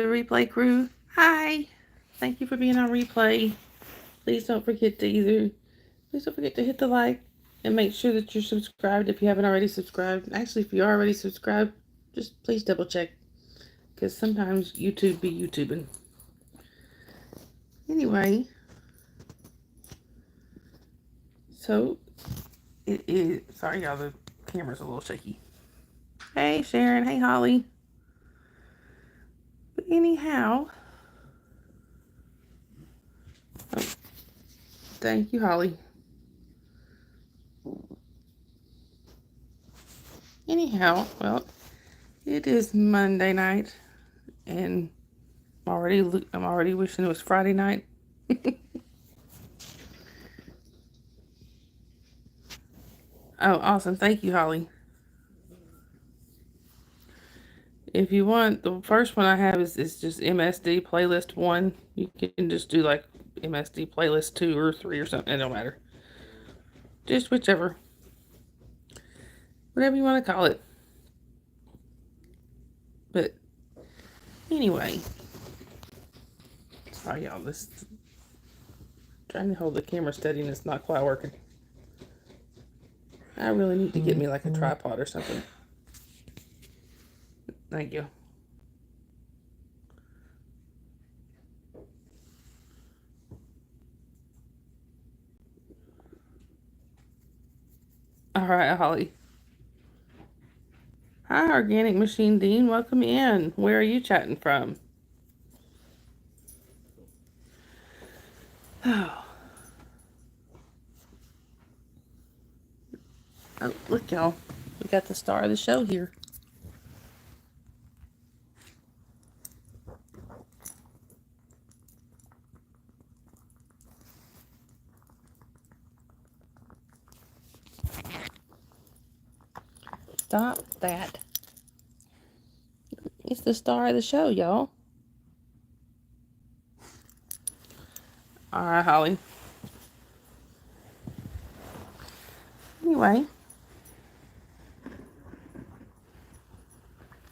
replay crew. Hi. Thank you for being on replay. Please don't forget to hit the like and make sure that you're subscribed if you haven't already subscribed. Actually, if you're already subscribed, just please double check because sometimes YouTube be YouTubing. Anyway, so it is. Sorry, y'all. The camera's a little shaky. Hey, Sharon. Hey, Holly. But anyhow, oh, thank you, Holly. Anyhow, well, it is Monday night, and I'm already wishing it was Friday night. Oh, awesome! Thank you, Holly. If you want, the first one I have is just MSD playlist 1. You can just do like MSD playlist 2 or 3 or something. It don't matter. Just whichever, whatever you want to call it. But anyway, sorry y'all. This trying to hold the camera steady and it's not quite working. I really need to get me like a tripod or something. Thank you. All right, Holly. Hi, Organic Machine Dean. Welcome in. Where are you chatting from? Oh, look, y'all. We got the star of the show here. Stop that. It's the star of the show, y'all. All right, Holly. Anyway.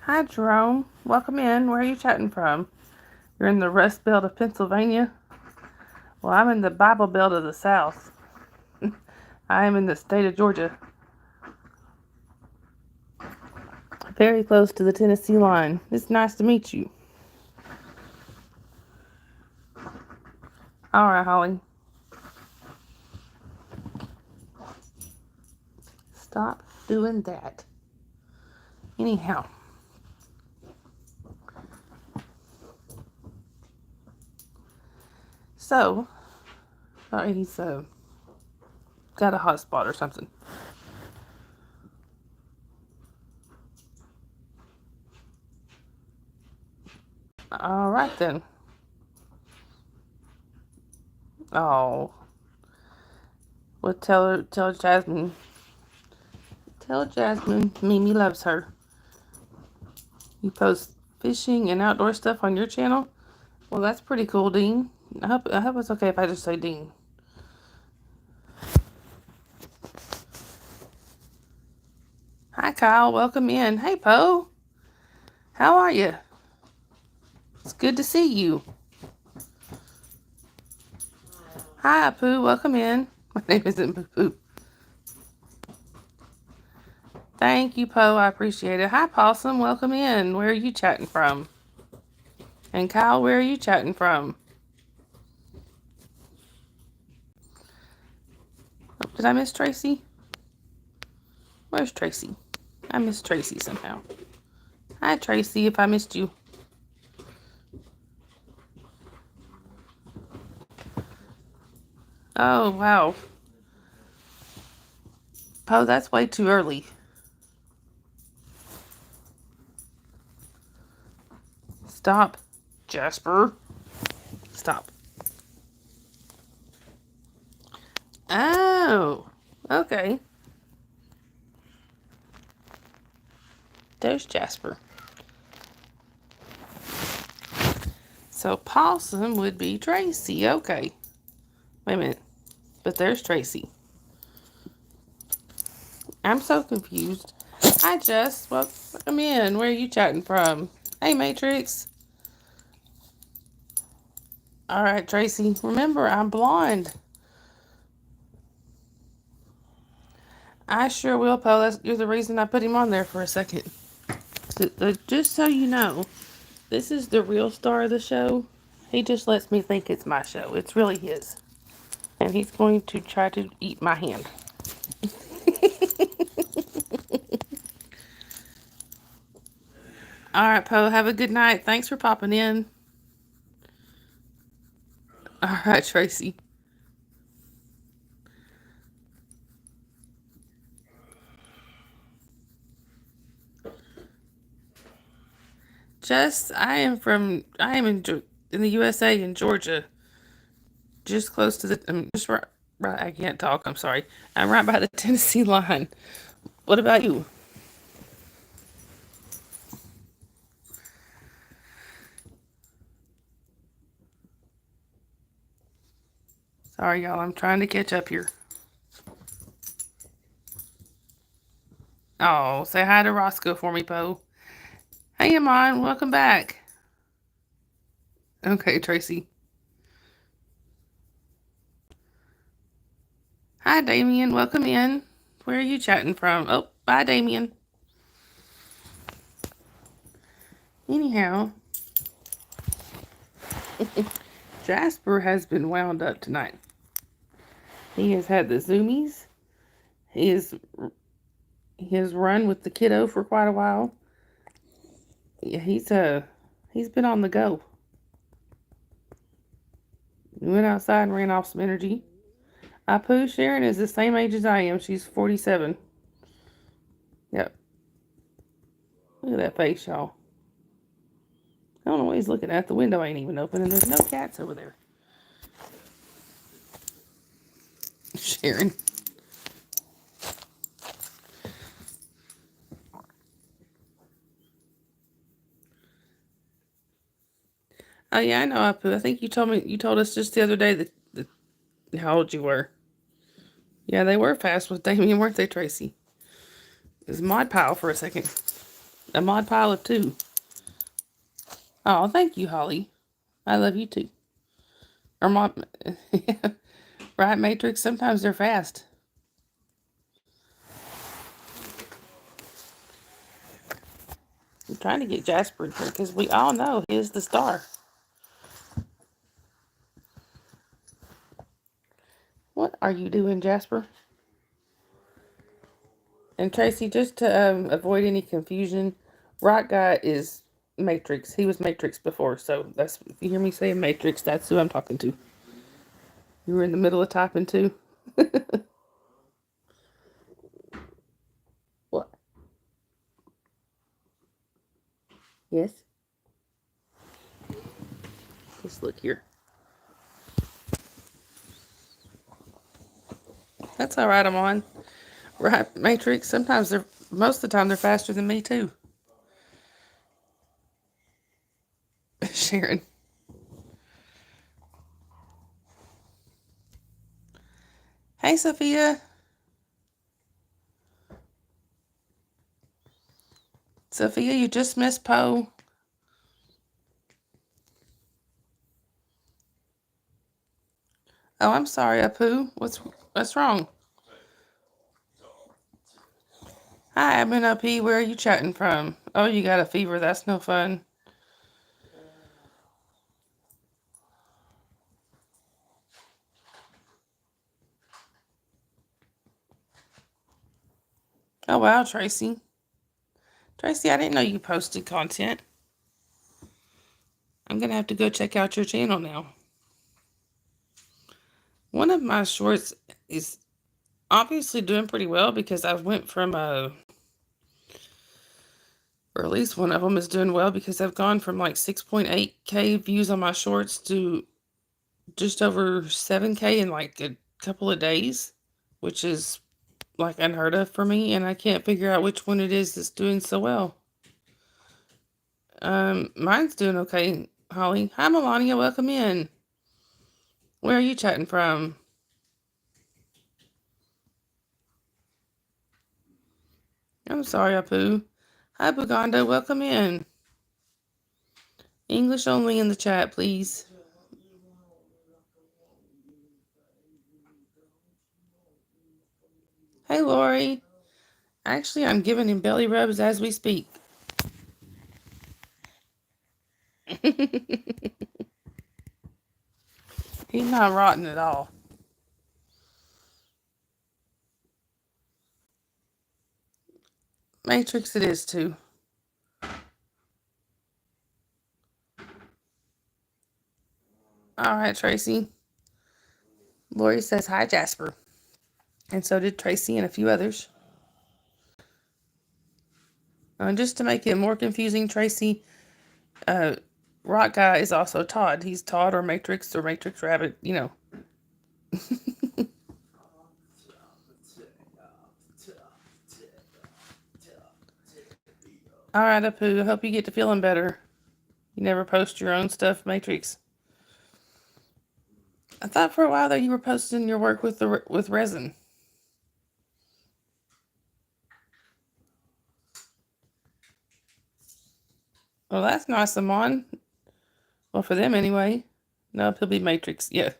Hi, Jerome. Welcome in. Where are you chatting from? You're in the Rust Belt of Pennsylvania? Well, I'm in the Bible Belt of the South. I am in the state of Georgia. Very close to the Tennessee line. It's nice to meet you. All right, Holly. Stop doing that. Anyhow. So, sorry, he's got a hot spot or something. All right, then. Oh. Well, tell Jasmine. Tell Jasmine Mimi loves her. You post fishing and outdoor stuff on your channel? Well, that's pretty cool, Dean. I hope it's okay if I just say Dean. Hi, Kyle. Welcome in. Hey, Poe. How are you? It's good to see you. Hi, Pooh. Welcome in. My name isn't Pooh. Thank you, Poe. I appreciate it. Hi, Possum. Welcome in. Where are you chatting from? And Kyle, where are you chatting from? Oh, did I miss Tracy? Where's Tracy? I missed Tracy somehow. Hi, Tracy, if I missed you. Oh, wow. Poe, that's way too early. Stop, Jasper. Stop. Oh, okay. There's Jasper. So Possum would be Tracy. Okay. Wait a minute. But there's Tracy. I'm so confused. Hi, Jess. Welcome in. Where are you chatting from? Hey, Matrix. All right, Tracy. Remember, I'm blonde. I sure will, Poe. You're the reason I put him on there for a second. Just so you know, this is the real star of the show. He just lets me think it's my show. It's really his. And he's going to try to eat my hand. All right, Poe. Have a good night. Thanks for popping in. All right, Tracy. I am in the USA in Georgia, just close to just right, I can't talk, I'm sorry. I'm right by the Tennessee line. What about you? Sorry, y'all, I'm trying to catch up here. Oh, say hi to Roscoe for me, Poe. Hey, Amon, welcome back. Okay, Tracy. Hi, Damien, welcome in. Where are you chatting from? Oh, bye, Damien. Anyhow, Jasper has been wound up tonight. He has had the zoomies. He has run with the kiddo for quite a while. Yeah, he's been on the go. We went outside and ran off some energy. Apu Sharon is the same age as I am. She's 47. Yep. Look at that face, y'all. I don't know what he's looking at. The window ain't even open, and there's no cats over there. Sharon. Oh yeah, I know, Apu. I think you told us just the other day that how old you were. Yeah, they were fast with Damien, weren't they, Tracy? It was Mod Pile for a second. A Mod Pile of two. Oh, thank you, Holly. I love you too. Or Mod. Right, Matrix? Sometimes they're fast. I'm trying to get Jasper in here because we all know he is the star. What are you doing, Jasper? And Tracy, just to avoid any confusion, Rock Guy is Matrix. He was Matrix before, so that's if you hear me saying Matrix, that's who I'm talking to. You were in the middle of typing too. What? Yes. Let's look here. That's all right. I'm on. Right, Matrix. Sometimes most of the time they're faster than me too. Sharon. Hey, Sophia. Sophia, you just missed Poe. Oh, I'm sorry, Apu. What's wrong? Hi, Admin OP. Where are you chatting from? Oh, you got a fever. That's no fun. Oh, wow, Tracy. Tracy, I didn't know you posted content. I'm going to have to go check out your channel now. One of my shorts is obviously doing pretty well because I went from or at least one of them is doing well because I've gone from like 6.8K views on my shorts to just over 7K in like a couple of days, which is like unheard of for me, and I can't figure out which one it is that's doing so well. Mine's doing okay, Holly. Hi, Melania. Welcome in. Where are you chatting from? I'm sorry, Apu. Hi, Buganda. Welcome in. English only in the chat, please. Lori. Actually, I'm giving him belly rubs as we speak. He's not rotten at all. Matrix it is too. All right, Tracy. Lori says hi, Jasper. And so did Tracy and a few others. Just to make it more confusing, Tracy, Rock Guy is also Todd. He's Todd or Matrix Rabbit, you know. All right, Apu. I hope you get to feeling better. You never post your own stuff, Matrix. I thought for a while that you were posting your work with resin. Well, that's nice, Amon. Well, for them anyway. No, he'll be Matrix. Yeah.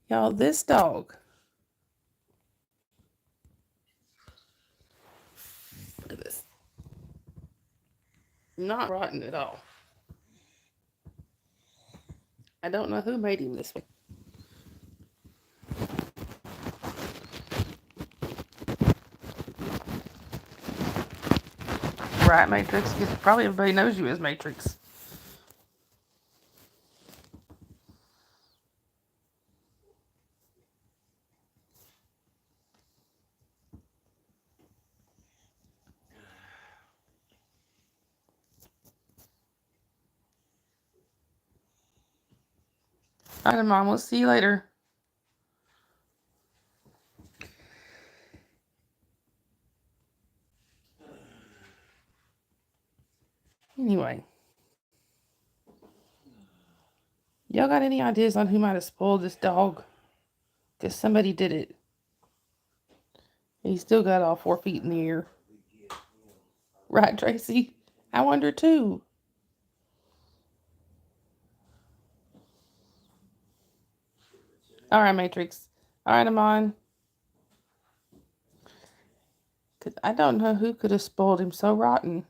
Y'all, this dog. Look at this. Not rotten at all. I don't know who made him this way. Right, Matrix? Because probably everybody knows you as Matrix. All right, Mom. We'll see you later. Anyway. Y'all got any ideas on who might have spoiled this dog? Because somebody did it. He still got all 4 feet in the air. Right, Tracy? I wonder too. All right, Matrix. All right, Amon. Because I don't know who could have spoiled him so rotten.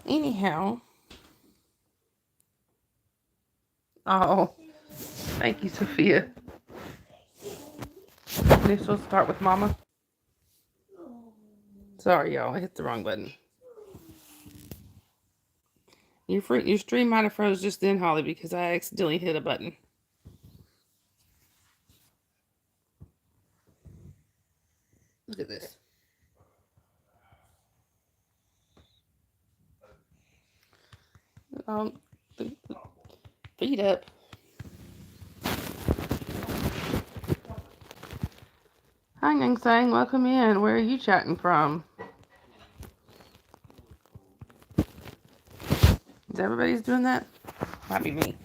Anyhow. Oh, thank you, Sophia. Initials start with Mama. Sorry, y'all. I hit the wrong button. Your stream might have froze just then, Holly, because I accidentally hit a button. Look at this. Feet up. Hi, Nang Sang. Welcome in. Where are you chatting from? Is everybody's doing that? Might be me.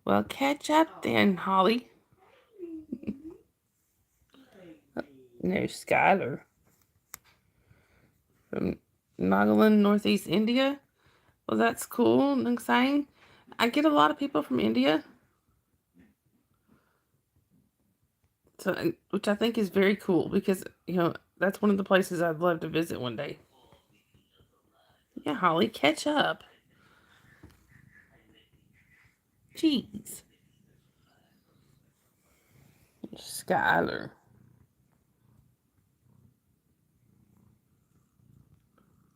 Well, catch up then, Holly. There's Skylar from Nagaland, Northeast India. Well, that's cool, Nang Sang. I get a lot of people from India. So, which I think is very cool because, that's one of the places I'd love to visit one day. Yeah, Holly, catch up. Jeez. Skylar.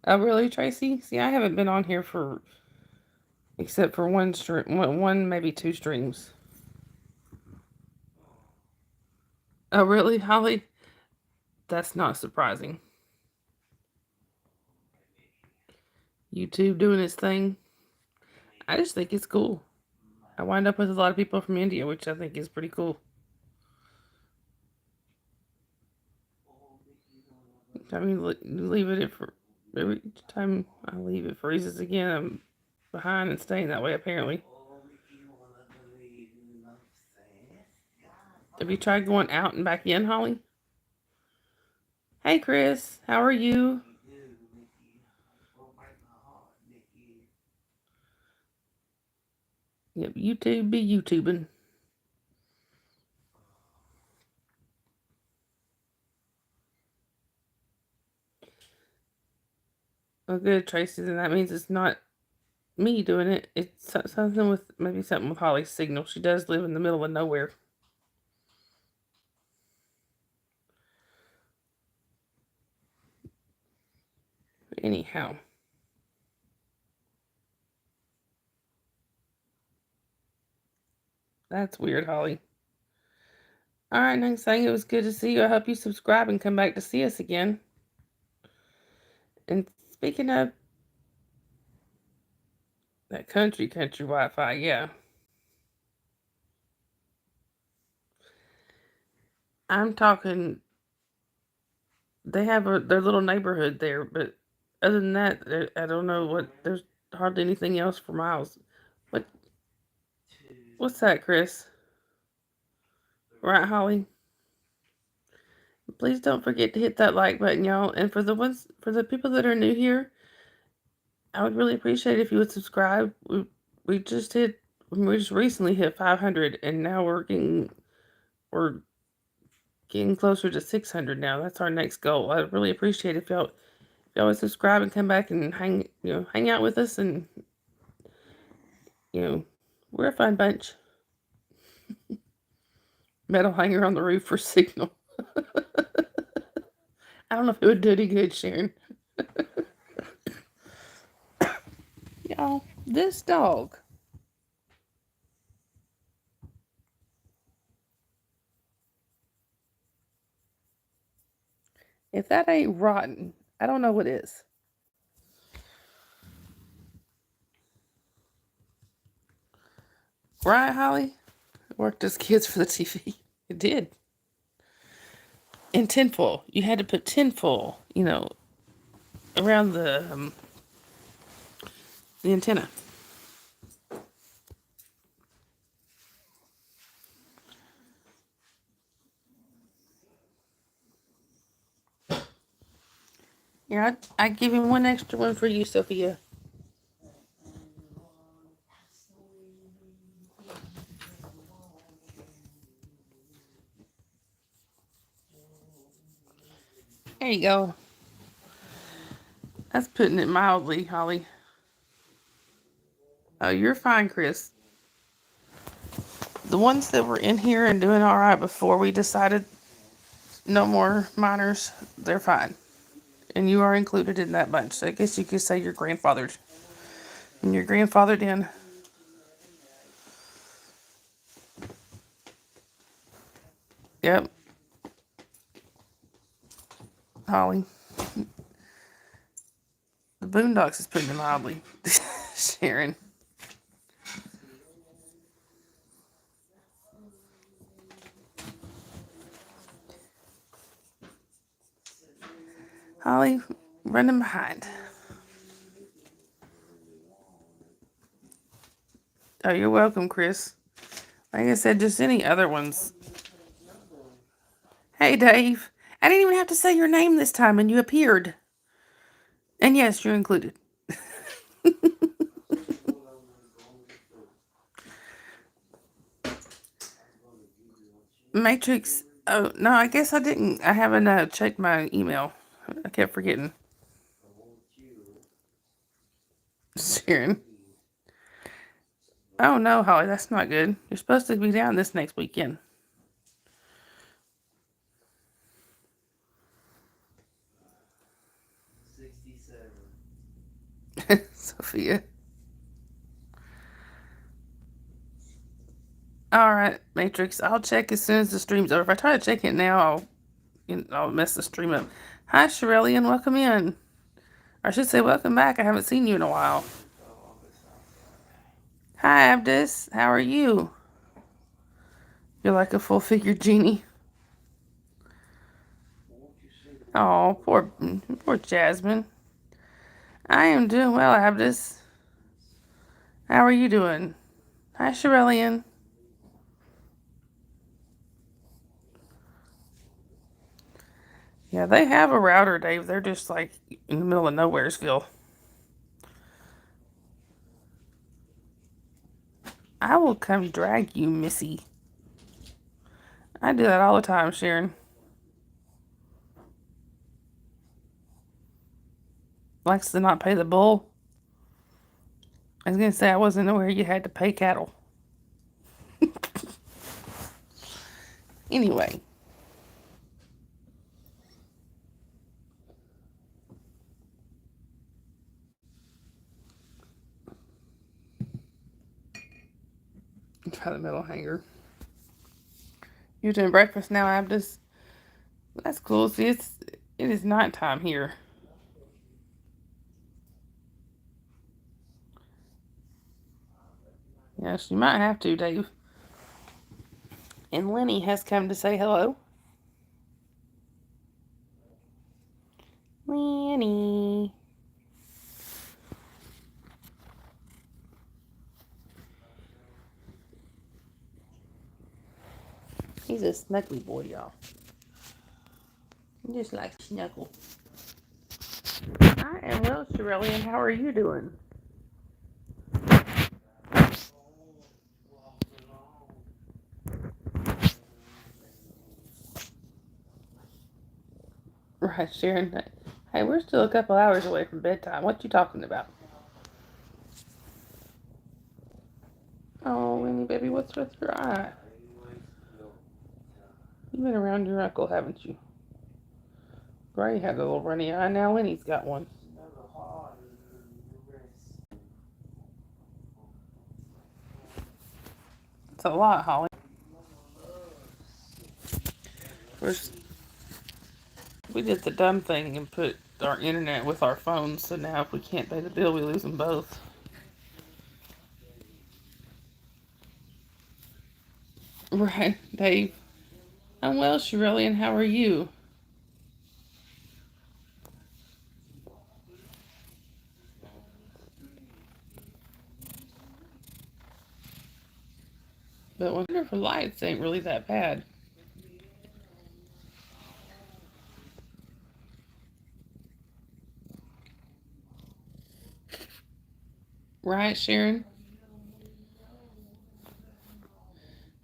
Oh, really, Tracy? See, I haven't been on here except for one stream, one maybe 2 streams. Oh, really, Holly? That's not surprising. YouTube doing its thing. I just think it's cool. I wind up with a lot of people from India, which I think is pretty cool. I mean, leave it for every time I leave it freezes again. I'm behind and staying that way apparently. Have you tried going out and back in, Holly? Hey, Chris, how are you? Yep, YouTube be YouTubing. Oh, good, Tracy. Then that means it's not me doing it. It's something with maybe something with Holly's signal. She does live in the middle of nowhere. Anyhow, that's weird, Holly. All right, next thing, it was good to see you. I hope you subscribe and come back to see us again. And speaking of that country Wi-Fi, yeah. I'm talking. They have their little neighborhood there, but other than that, I don't know what. There's hardly anything else for miles. What? What's that, Chris? Right, Holly? Please don't forget to hit that like button, y'all. And for the people that are new here, I would really appreciate it if you would subscribe. We just recently hit 500, and now we're getting closer to 600 now. That's our next goal. I'd really appreciate it if y'all would subscribe and come back and hang out with us, and we're a fun bunch. Metal hanger on the roof for signal. I don't know if it would do any good, Sharon. Y'all, this dog. If that ain't rotten, I don't know what is. Right, Holly? It worked as kids for the TV. It did. And tinfoil. You had to put tinfoil, around the antenna. Yeah, I'd give him one extra one for you, Sophia. There you go. That's putting it mildly, Holly. Oh, you're fine, Chris. The ones that were in here and doing all right before we decided no more minors, they're fine. And you are included in that bunch. So I guess you could say you're grandfathered. And you're grandfathered in. Yep. Holly. The Boondocks is putting it mildly. Sharon. Holly, running behind. Oh, you're welcome, Chris. Like I said, just any other ones. Hey, Dave. I didn't even have to say your name this time, and you appeared. And yes, you're included. Matrix. Oh, no, I guess I didn't. I haven't checked my email. I kept forgetting. Sharon. Oh, no, Holly, that's not good. You're supposed to be down this next weekend. Sophia. All right, Matrix. I'll check as soon as the stream's over. If I try to check it now, I'll mess the stream up. Hi, Shirellian. Welcome in. Or I should say welcome back. I haven't seen you in a while. Hi, Abdus. How are you? You're like a full-figured genie. Oh, poor Jasmine. I am doing well, Abdus. How are you doing? Hi, Shirellian. Yeah, they have a router, Dave. They're just like in the middle of nowheresville. I will come drag you, Missy. I do that all the time, Sharon. Likes to not pay the bull. I was going to say I wasn't aware you had to pay cattle. Anyway. Try the middle hanger. You're doing breakfast now, Abdus? That's cool. See, it is nighttime here. Yes, you might have to, Dave. And Lenny has come to say hello. Lenny. He's a snuggly boy, y'all. He just likes to snuggle. I am well, Shirley, and how are you doing? Right, Sharon. Hey, we're still a couple hours away from bedtime. What you talking about? Oh, Lenny, baby, what's with your eye? You've been around your uncle, haven't you? Gray had a little runny eye. Now Lenny's got one. It's a lot, Holly. We did the dumb thing and put our internet with our phones, so now if we can't pay the bill, we lose them both. Right, Dave. I'm well, Shirley, and how are you? But Wonderful Lights ain't really that bad. Right, Sharon?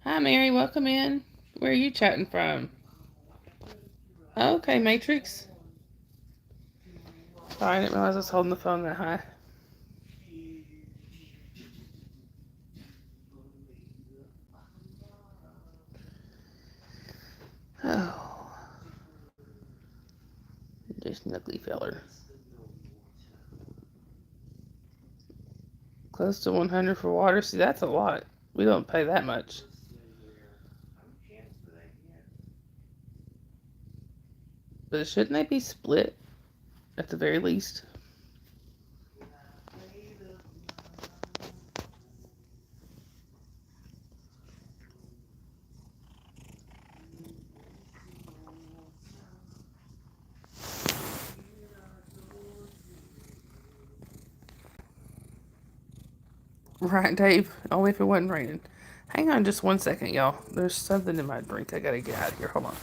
Hi, Mary. Welcome in. Where are you chatting from? Okay, Matrix. Sorry, I didn't realize I was holding the phone that high. Oh. Just snuggly feller. Close to 100 for water. See, that's a lot. We don't pay that much. But shouldn't they be split at the very least? Right, Dave. Only if it wasn't raining. Hang on just 1 second, y'all. There's something in my drink. I gotta get out of here. Hold on.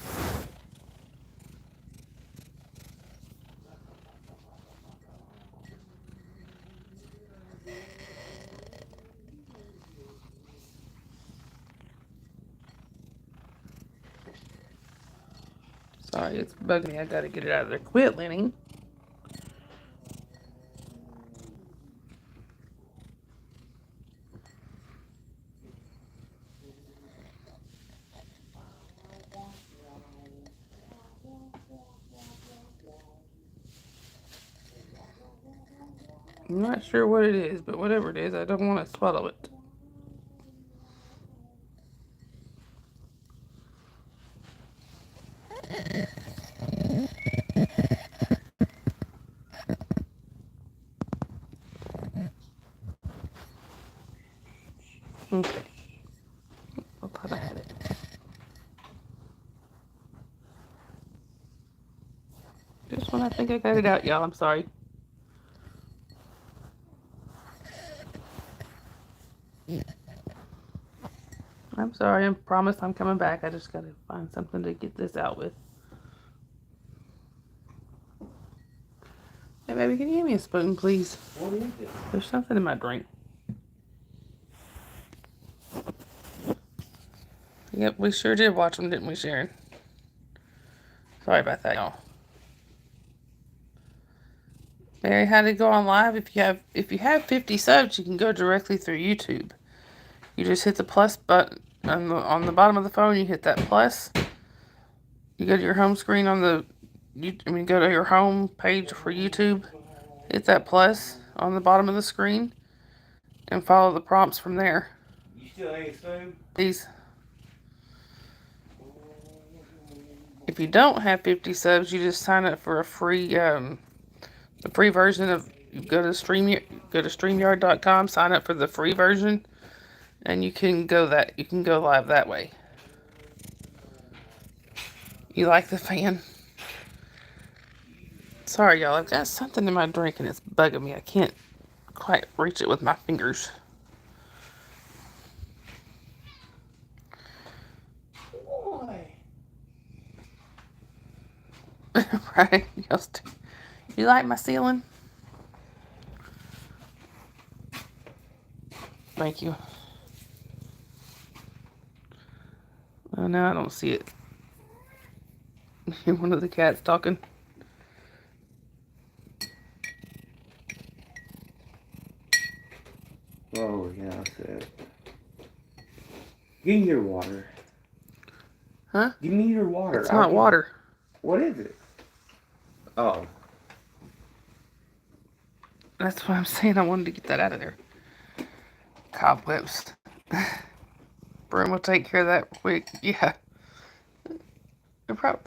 Sorry, it's bugging me. I gotta get it out of there. Quit, Lenny. I'm not sure what it is, but whatever it is, I don't want to swallow it. Okay. I thought I had it. Just when I think I got it out, y'all. I'm sorry. I'm sorry. I promise I'm coming back. I just gotta find something to get this out with. Hey, baby, can you give me a spoon, please? There's something in my drink. Yep, we sure did watch them, didn't we, Sharon? Sorry about that, y'all. Mary, how to go on live? If you have 50 subs, you can go directly through YouTube. You just hit the plus button on the bottom of the phone. You hit that plus. You go to your home screen on the. Go to your home page for YouTube. Hit that plus on the bottom of the screen, and follow the prompts from there. You still ain't asleep? These. If you don't have 50 subs, you just sign up for a free version of. You go to StreamYard.com, sign up for the free version, and you can go live that way. You like the fan? Sorry, y'all. I've got something in my drink and it's bugging me. I can't quite reach it with my fingers. Boy. Right? You like my ceiling? Thank you. Oh, no, I don't see it. One of the cats talking. Oh, yeah, that's it. Give me your water. Huh? Give me your water. It's not water. What is it? Oh. That's what I'm saying. I wanted to get that out of there. Cobwebs. Broom will take care of that quick. Yeah.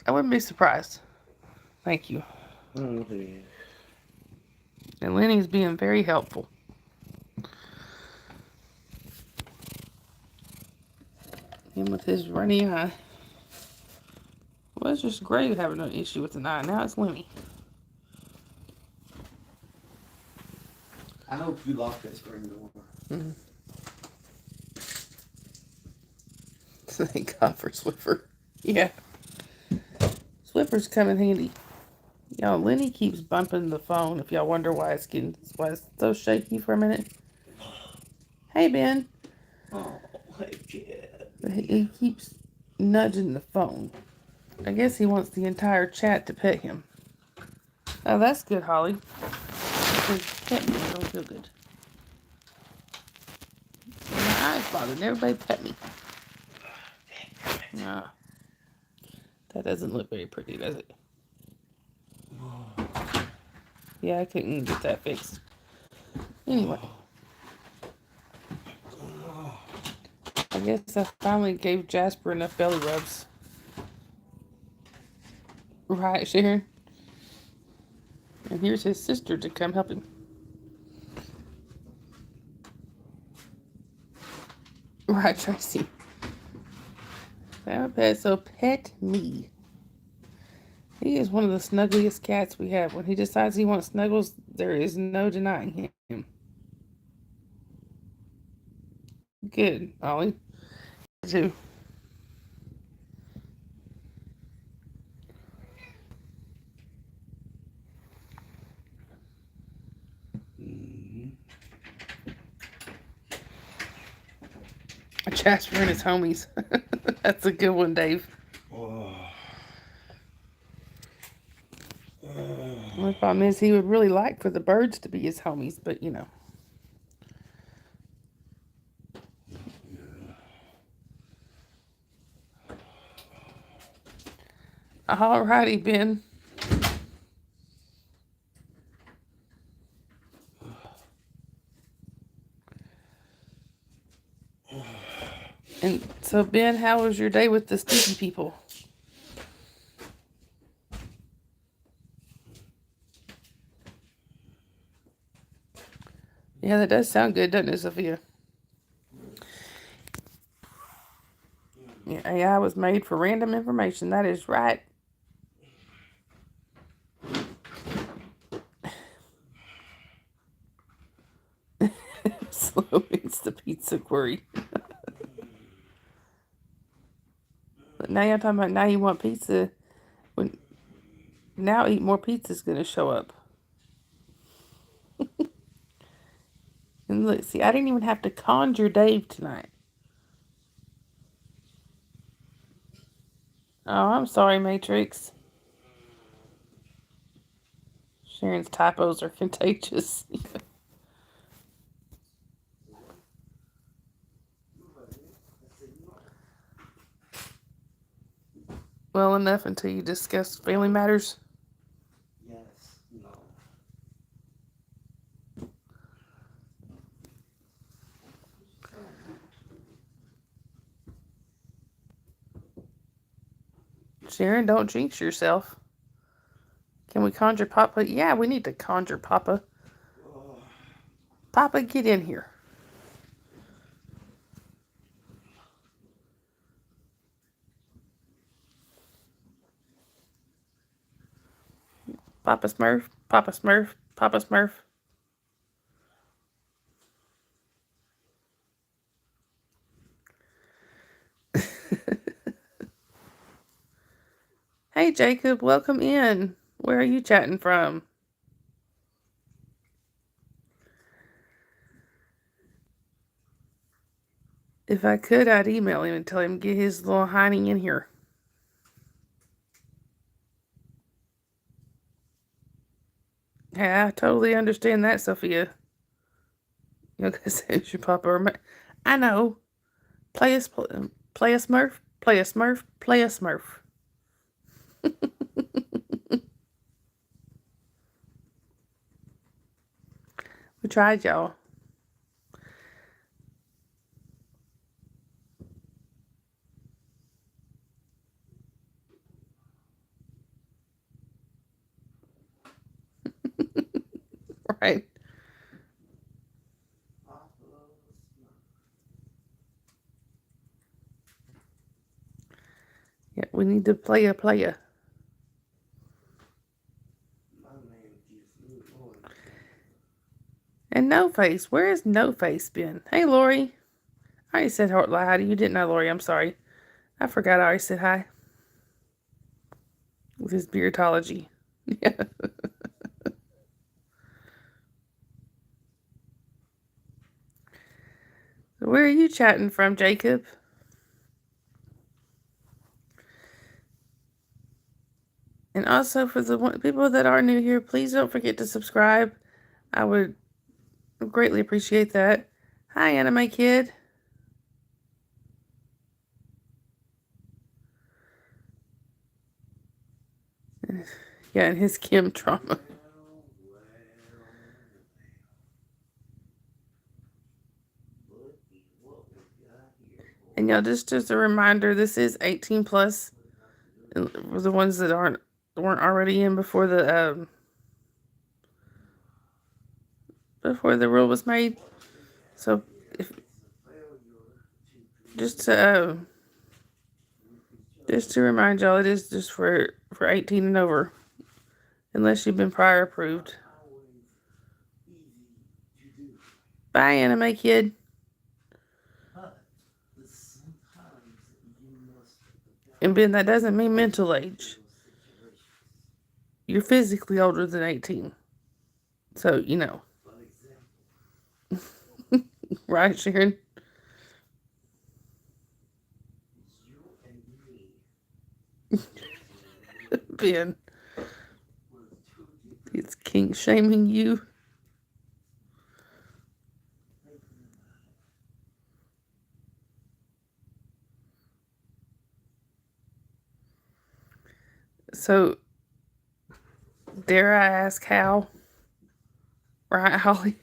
I wouldn't be surprised. Thank you. Oh, please. And Lenny's being very helpful. Him with his runny eye. Well, it's just Gray having an issue with an eye. Now it's Lenny. I hope you locked that spring door. Mm-hmm. Thank God for Swiffer. Yeah. Swiffer's come in handy. Y'all, Lenny keeps bumping the phone if y'all wonder why it's so shaky for a minute. Hey, Ben. Oh, hey, kid. He keeps nudging the phone. I guess he wants the entire chat to pet him. Oh, that's good, Holly. Because pet me, I don't feel good. My eyes bothered. Everybody pet me. Nah. That doesn't look very pretty, does it? Yeah, I couldn't get that fixed. Anyway. I guess I finally gave Jasper enough belly rubs. Right, Sharon? And here's his sister to come help him. Right, Tracy. So pet me. He is one of the snuggliest cats we have. When he decides he wants snuggles, there is no denying him. Good, Ollie. Too. Jasper and his homies. That's a good one, Dave. The problem is he would really like for the birds to be his homies, but you know. Alrighty, Ben. And so, Ben, how was your day with the sticky people? Yeah, that does sound good, doesn't it, Sophia? Yeah, AI was made for random information. That is right. Slow eats the pizza query. But now you're talking about now you want pizza. Now Eat More Pizza is going to show up. And look, see, I didn't even have to conjure Dave tonight. Oh, I'm sorry, Matrix. Sharon's typos are contagious. Well enough until you discuss family matters. Yes. No. Sharon, don't jinx yourself. Can we conjure Papa? Yeah, we need to conjure Papa. Papa, get in here. Papa Smurf, Papa Smurf, Papa Smurf. Hey, Jacob, welcome in. Where are you chatting from? If I could, I'd email him and tell him to get his little hiney in here. Yeah, I totally understand that, Sophia. You know, because it's your Papa or I know. Play a Smurf, play a Smurf, play a Smurf, play a Smurf. We tried, y'all. Right. Yeah, we need to play a playa. And No Face. Where has No Face been? Hey, Lori. I already said hi to you, didn't I, Lori? I'm sorry. I forgot I already said hi. With his beardology. Yeah. Where are you chatting from, Jacob? And also, for the people that are new here, please don't forget to subscribe. I would greatly appreciate that. Hi, Anime Kid. Yeah, and his Kim trauma. And y'all, just as a reminder, this is 18 plus. For the ones that weren't already in before the rule was made. So, if just to remind y'all, it is just for 18 and over, unless you've been prior approved. Bye, Anime Kid. And Ben, that doesn't mean mental age. You're physically older than 18. So, you know. Right, Sharon? Ben. It's king shaming you. So, dare I ask how? Right, Holly?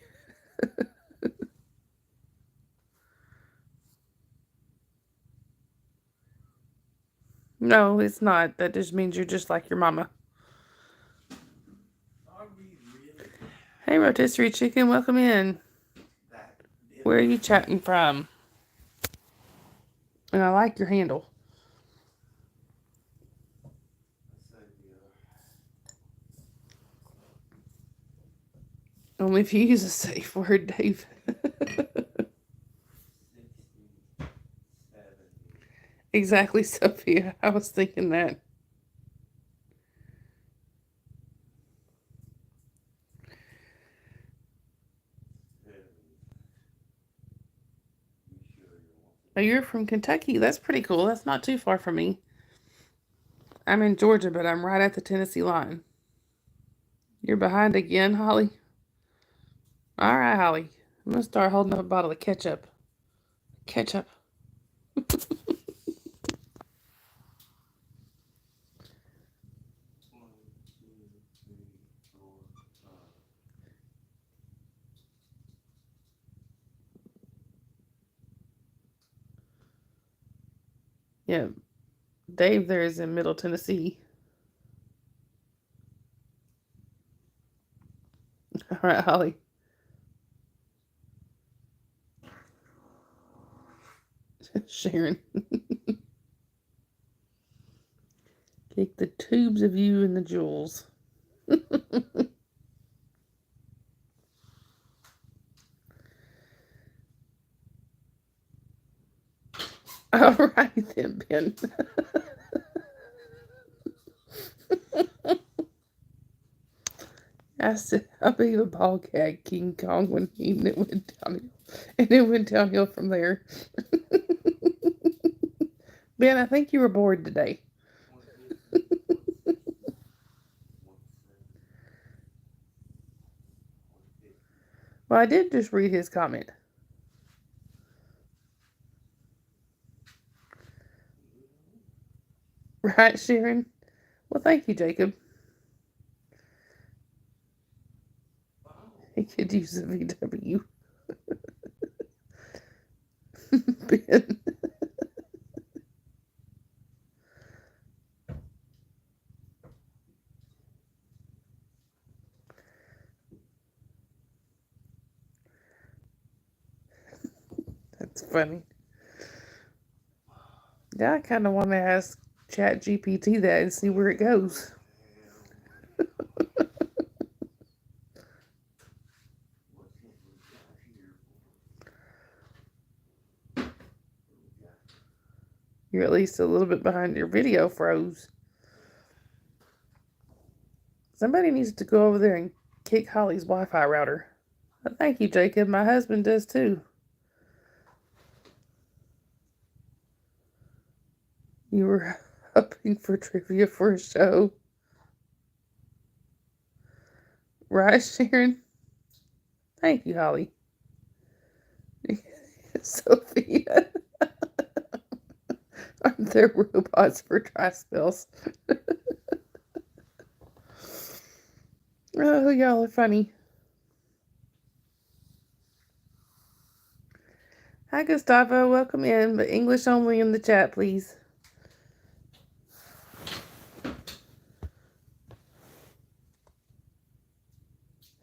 No, it's not. That just means you're just like your mama. Hey, Rotisserie Chicken, welcome in. Where are you chatting from? And I like your handle. Only if you use a safe word, Dave. Exactly, Sophia. I was thinking that. Oh, you're from Kentucky. That's pretty cool. That's not too far from me. I'm in Georgia, but I'm right at the Tennessee line. You're behind again, Holly? All right, Holly. I'm going to start holding up a bottle of ketchup. Ketchup. Yeah, Dave there is in Middle Tennessee. All right, Holly. Sharon. Take the tubes of you and the jewels. All right then, Ben. I said, I'll be a ball gag King Kong when he went downhill. And it went downhill from there. Ben, I think you were bored today. Well, I did just read his comment. Right, Sharon? Well, thank you, Jacob. He could use a VW. Ben. That's funny. Yeah, I kind of want to ask Chat GPT that and see where it goes. You're at least a little bit behind. Your video froze. Somebody needs to go over there and kick Holly's Wi-Fi router. Thank you, Jacob. My husband does too. You were hoping for trivia for a show. Right, Sharon? Thank you, Holly. Sophia. Aren't there robots for dry spells? Oh, y'all are funny. Hi, Gustavo. Welcome in, but English only in the chat, please.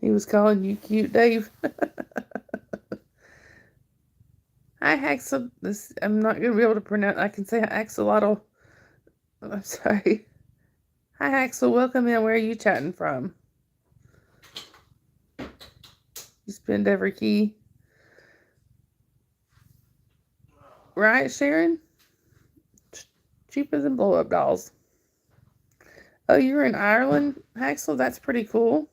He was calling you cute, Dave. Hi, Haxel. I'm not going to be able to pronounce. I can say Axolotl. I'm sorry. Hi, Haxel. Welcome in. Where are you chatting from? You spend every key. Right, Sharon? Cheaper than blow-up dolls. Oh, you're in Ireland, Haxel? That's pretty cool.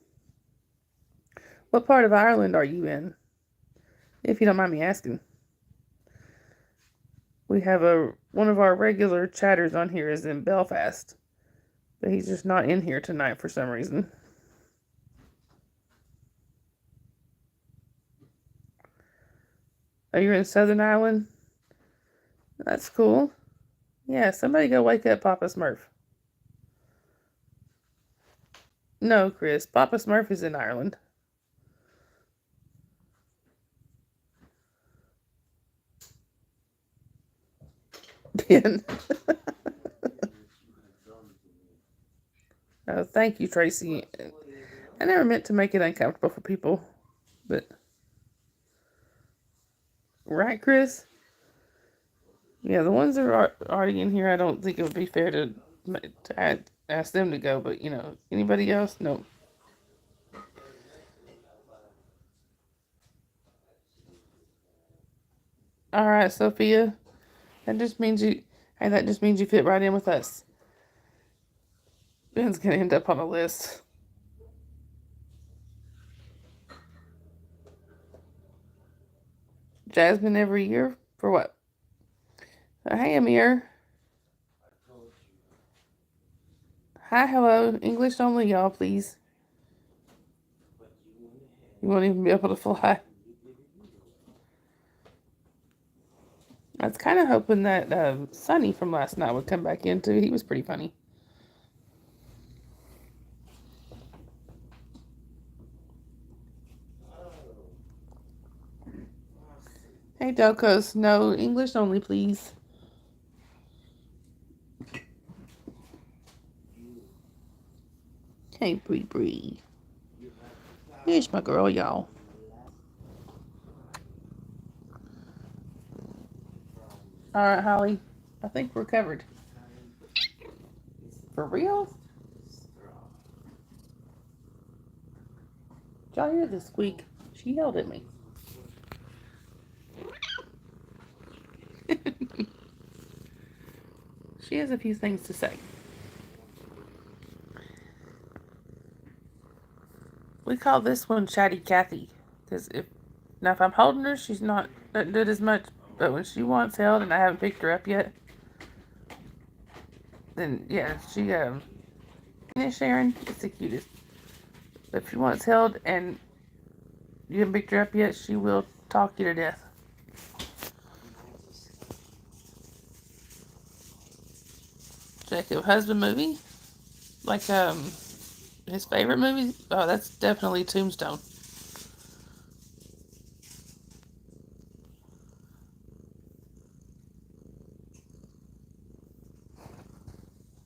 What part of Ireland are you in? If you don't mind me asking. We have one of our regular chatters on here is in Belfast. But he's just not in here tonight for some reason. Oh, you're in Southern Ireland? That's cool. Yeah, somebody go wake up Papa Smurf. No, Chris. Papa Smurf is in Ireland. Ben. Oh, thank you, Tracy. I never meant to make it uncomfortable for people, but right, Chris? Yeah, the ones that are already in here, I don't think it would be fair to ask them to go, but anybody else? No. All right, Sophia. That just means you fit right in with us. Ben's gonna end up on a list. Jasmine every year for what? Hey, Amir. Hi, hello. English only, y'all, please. You won't even be able to fly. I was kind of hoping that Sonny from last night would come back in, too. He was pretty funny. Hey, Delcos. No, English only, please. Hey, Bree Bree. Here's my girl, y'all. All right, Holly. I think we're covered. For real? Did y'all hear the squeak? She yelled at me. She has a few things to say. We call this one Chatty Cathy. Because if I'm holding her, she's not doesn't do it as much. But when she wants held and I haven't picked her up yet, then yeah, she Sharon, it's the cutest. But if she wants held and you haven't picked her up yet, she will talk you to death. Jacob, husband movie? Like his favorite movie? Oh, that's definitely Tombstone.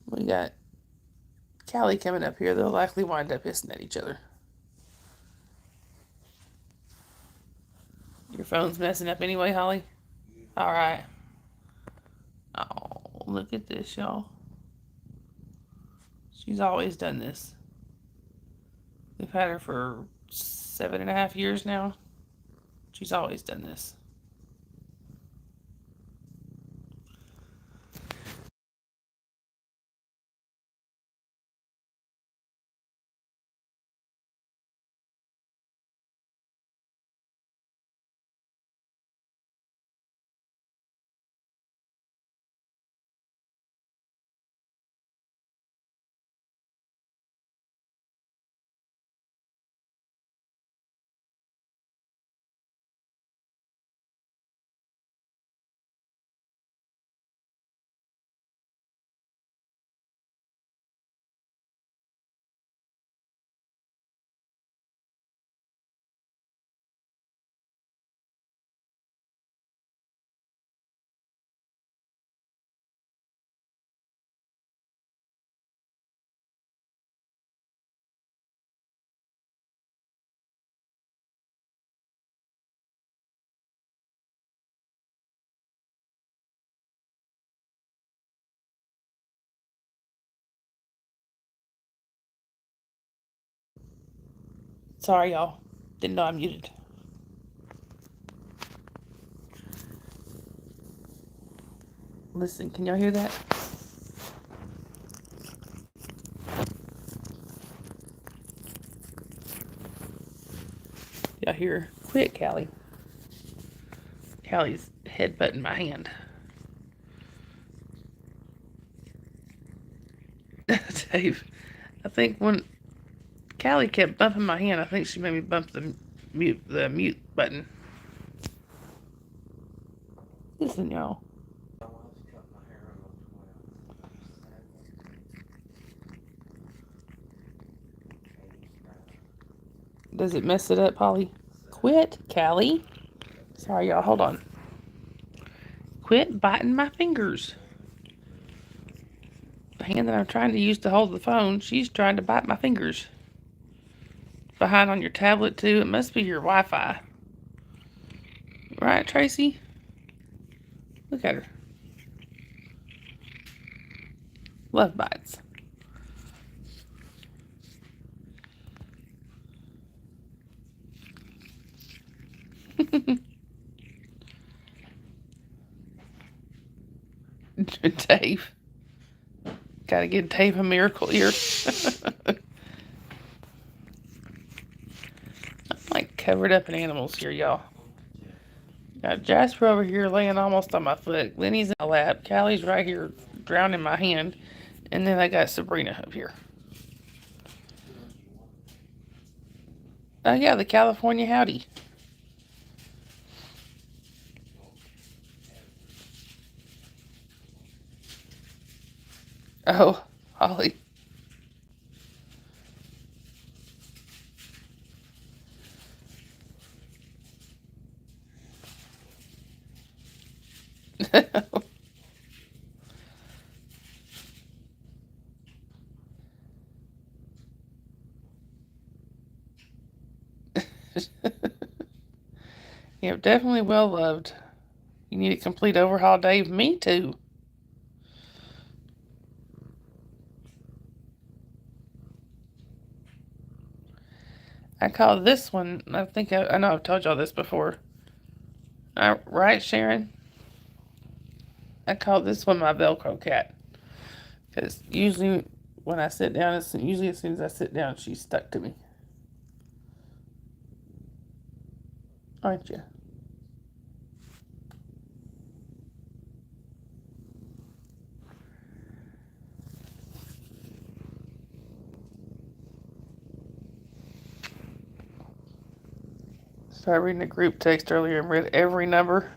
We got Callie coming up here. They'll likely wind up hissing at each other. Your phone's messing up anyway, Holly? Alright. Oh, look at this, y'all. She's always done this. We've had her for 7.5 years now. She's always done this. Sorry, y'all. Didn't know I muted. Listen, can y'all hear that? Y'all hear? Quit, Callie. Callie's headbutting my hand. Dave, I think when Callie kept bumping my hand, I think she made me bump the mute button. Listen, y'all. Does it mess it up, Polly? Quit, Callie. Sorry, y'all. Hold on. Quit biting my fingers. The hand that I'm trying to use to hold the phone, she's trying to bite my fingers. Behind on your tablet, too. It must be your Wi-Fi. Right, Tracy? Look at her. Love bites. Dave. Gotta get Dave a miracle ear. I'm like covered up in animals here, y'all. Got Jasper over here laying almost on my foot. Lenny's in my lap. Callie's right here drowning my hand. And then I got Sabrina up here. Oh, yeah, the California Howdy. Oh, Holly. Yeah, definitely well loved. You need a complete overhaul, Dave? Me too. I call this one, I think I know I've told y'all this before. Right, Sharon? I call this one my Velcro cat. Because usually when I sit down, usually as soon as I sit down, she's stuck to me. Aren't you? Started reading a group text earlier and read every number.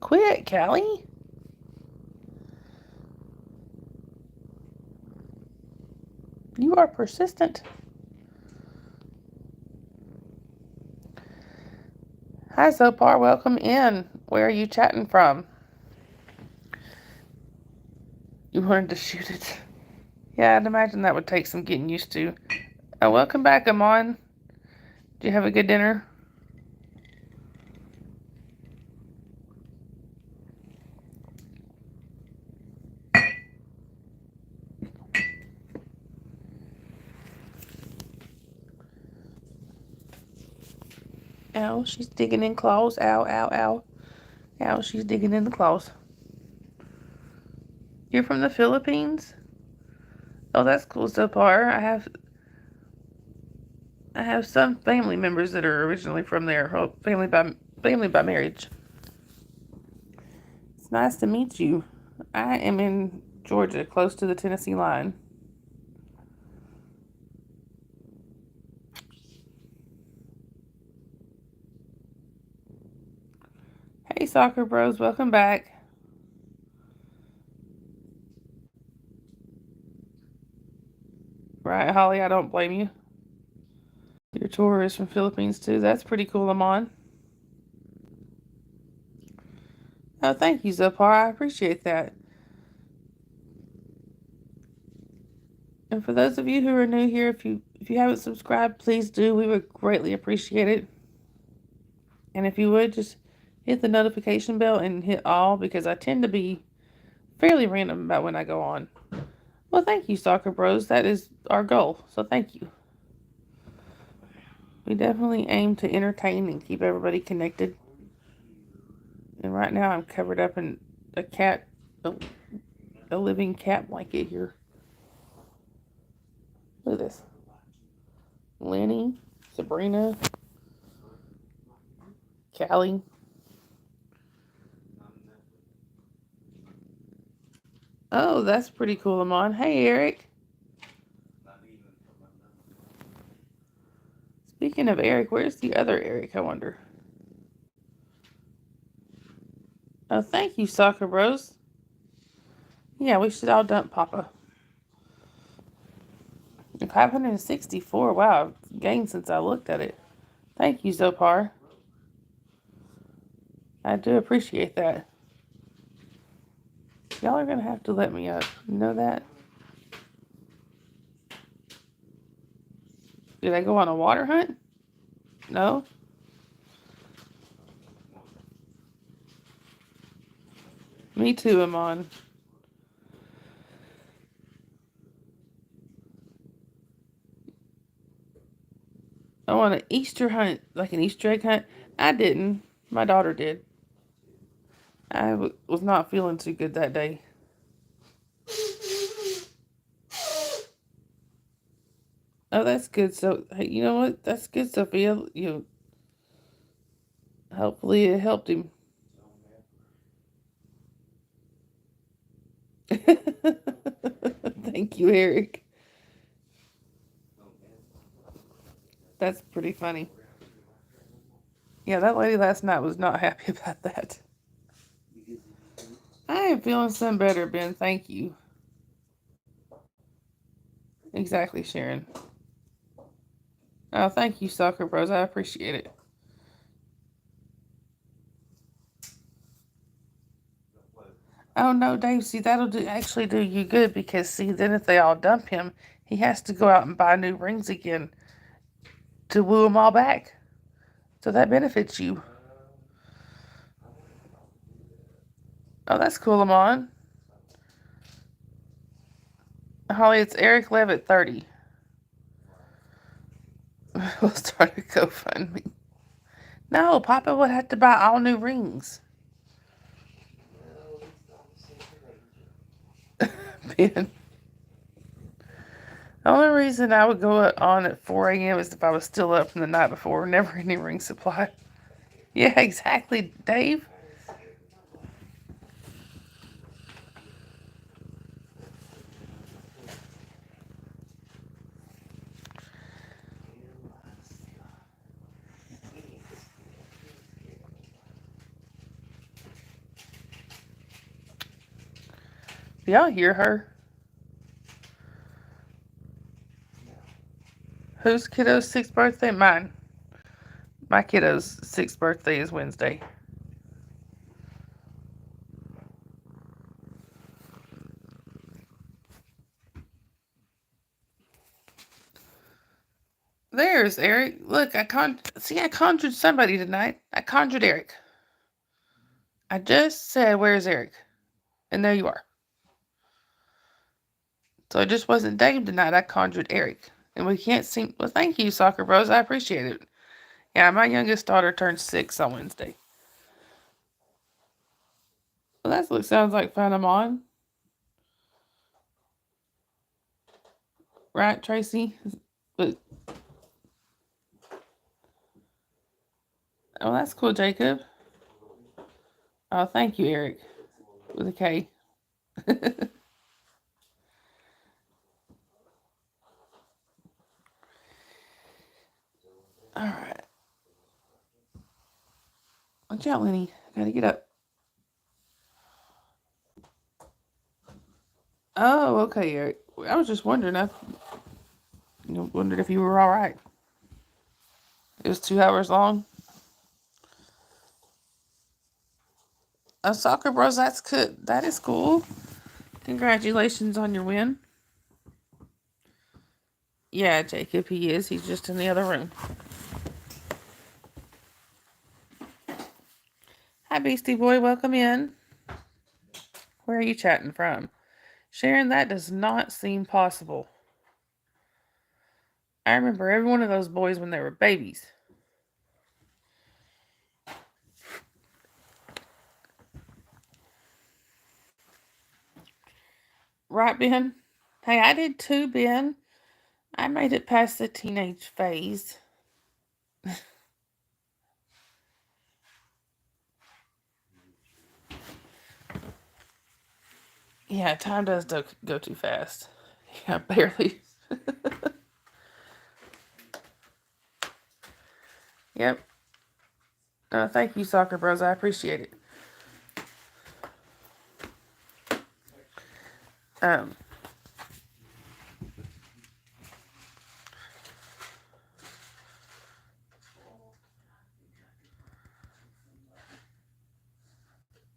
Quit, Callie. You are persistent. Hi, Zopar. Welcome in. Where are you chatting from? You wanted to shoot it. Yeah, I'd imagine that would take some getting used to. Welcome back, Amon. Did you have a good dinner? Ow, she's digging in claws. Ow, ow, ow. Ow, she's digging in the claws. You're from the Philippines? Oh, that's cool, Zopar. I have some family members that are originally from there. Family by marriage. It's nice to meet you. I am in Georgia, close to the Tennessee line. Hey, soccer bros, welcome back. Right, Holly, I don't blame you. Your tour is from Philippines too. That's pretty cool, Amon. Oh, thank you, Zopar. I appreciate that. And for those of you who are new here, if you haven't subscribed, please do. We would greatly appreciate it. And if you would, just hit the notification bell and hit all, because I tend to be fairly random about when I go on. Well, thank you, Soccer Bros. That is our goal, so thank you. We definitely aim to entertain and keep everybody connected. And right now I'm covered up in a living cat blanket here. Look at this. Lenny, Sabrina, Callie. Oh, that's pretty cool, Amon. Hey, Eric. Speaking of Eric, where's the other Eric, I wonder? Oh, thank you, Soccer Bros. Yeah, we should all dump Papa. 564. Wow, I've gained since I looked at it. Thank you, Zopar. I do appreciate that. Y'all are going to have to let me up. You know that? Did I go on a water hunt? No? Me too, Amon. I want an Easter hunt, like an Easter egg hunt. I didn't. My daughter did. I was not feeling too good that day. Oh, that's good. So, hey, you know what? That's good, Sophia. Hopefully it helped him. Thank you, Eric. That's pretty funny. Yeah, that lady last night was not happy about that. I am feeling some better, Ben. Thank you. Exactly, Sharon. Oh, thank you, Soccer Bros. I appreciate it. Oh no, Dave. See, actually do you good because see, then if they all dump him, he has to go out and buy new rings again to woo them all back. So that benefits you. Oh, that's cool, Amon. Holly, it's Eric Lev at 30. We'll start a GoFundMe. No, Papa would have to buy all new rings. Ben. The only reason I would go on at 4 a.m. is if I was still up from the night before. Never any ring supply. Yeah, exactly, Dave. Do y'all hear her? Whose kiddo's 6th birthday? Mine. My kiddo's 6th birthday is Wednesday. There's Eric. Look, I conjured somebody tonight. I conjured Eric. I just said, where's Eric? And there you are. So it just wasn't Dave tonight. I conjured Eric. And we can't seem. Well, thank you, Soccer Bros. I appreciate it. Yeah, my youngest daughter turned 6 on Wednesday. Well, that sounds like fun. I'm on. Right, Tracy? But, oh, that's cool, Jacob. Oh, thank you, Eric. With a K. All right. Watch out, Lenny. I gotta get up. Oh, okay, Eric. I was just wondering. I wondered if you were all right. It was 2 hours long. Oh, Soccer Bros, that's good. That is cool. Congratulations on your win. Yeah, Jacob, he is. He's just in the other room. Hi, Beastie Boy. Welcome in. Where are you chatting from? Sharon, that does not seem possible. I remember every one of those boys when they were babies. Right, Ben? Hey, I did too, Ben. I made it past the teenage phase. Yeah, time does go too fast. Yeah, barely. Yep. Thank you, Soccer Bros. I appreciate it. Um,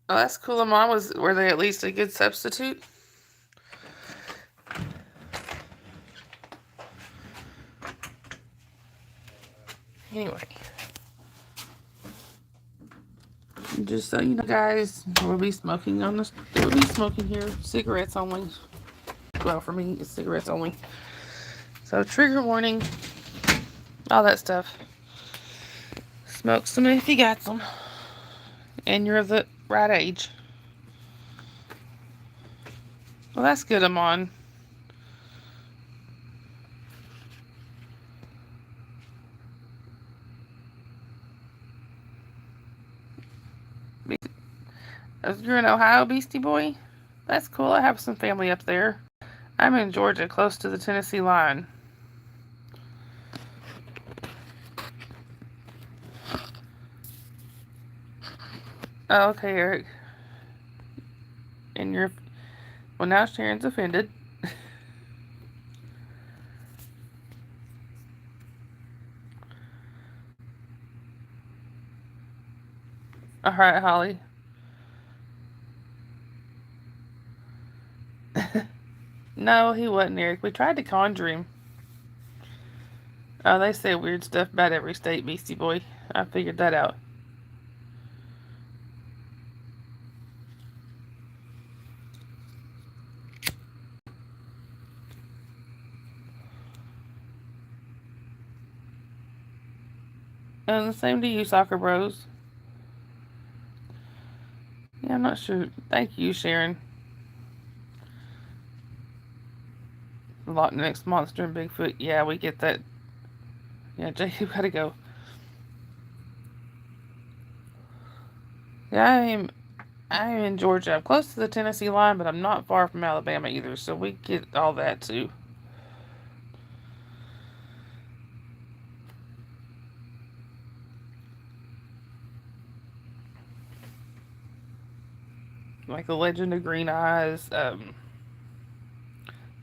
oh, that's cool. Mom, were they at least a good substitute? Anyway, just so you know, guys, we'll be smoking on this. We'll be smoking here. Cigarettes only. Well, for me, it's cigarettes only. So trigger warning, all that stuff. Smoke some if you got some, and you're of the right age. Well, that's good, Amon. You're in Ohio, Beastie Boy? That's cool. I have some family up there. I'm in Georgia, close to the Tennessee line. Oh, okay, Eric. And you're... Well, now Sharon's offended. Alright, Holly. No, he wasn't, Eric. We tried to conjure him. Oh, they say weird stuff about every state, Beastie Boy. I figured that out. And the same to you, Soccer Bros. Yeah, I'm not sure. Thank you, Sharon. Loch Ness Monster and Bigfoot. Yeah, we get that. Yeah, Jay, you gotta go. Yeah, I am in Georgia. I'm close to the Tennessee line, but I'm not far from Alabama either, so we get all that too. Like the Legend of Green Eyes.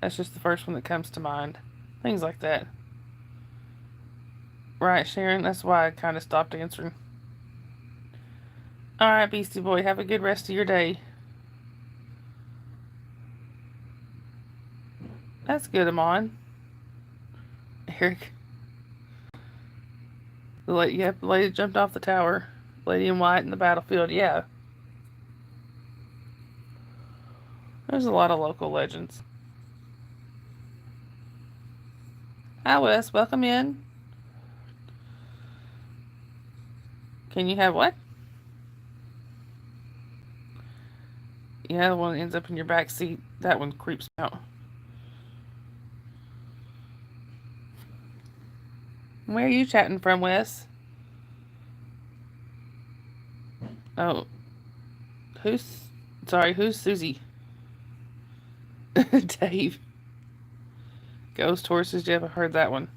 That's just the first one that comes to mind. Things like that. Right, Sharon? That's why I kind of stopped answering. Alright, Beastie Boy, have a good rest of your day. That's good, Amon. Eric. Yep, the lady jumped off the tower. Lady in white in the battlefield, yeah. There's a lot of local legends. Hi, Wes. Welcome in. Can you have what? Yeah, the one that ends up in your back seat. That one creeps me out. Where are you chatting from, Wes? Oh, who's Susie? Dave. Ghost horses, you haven't heard that one.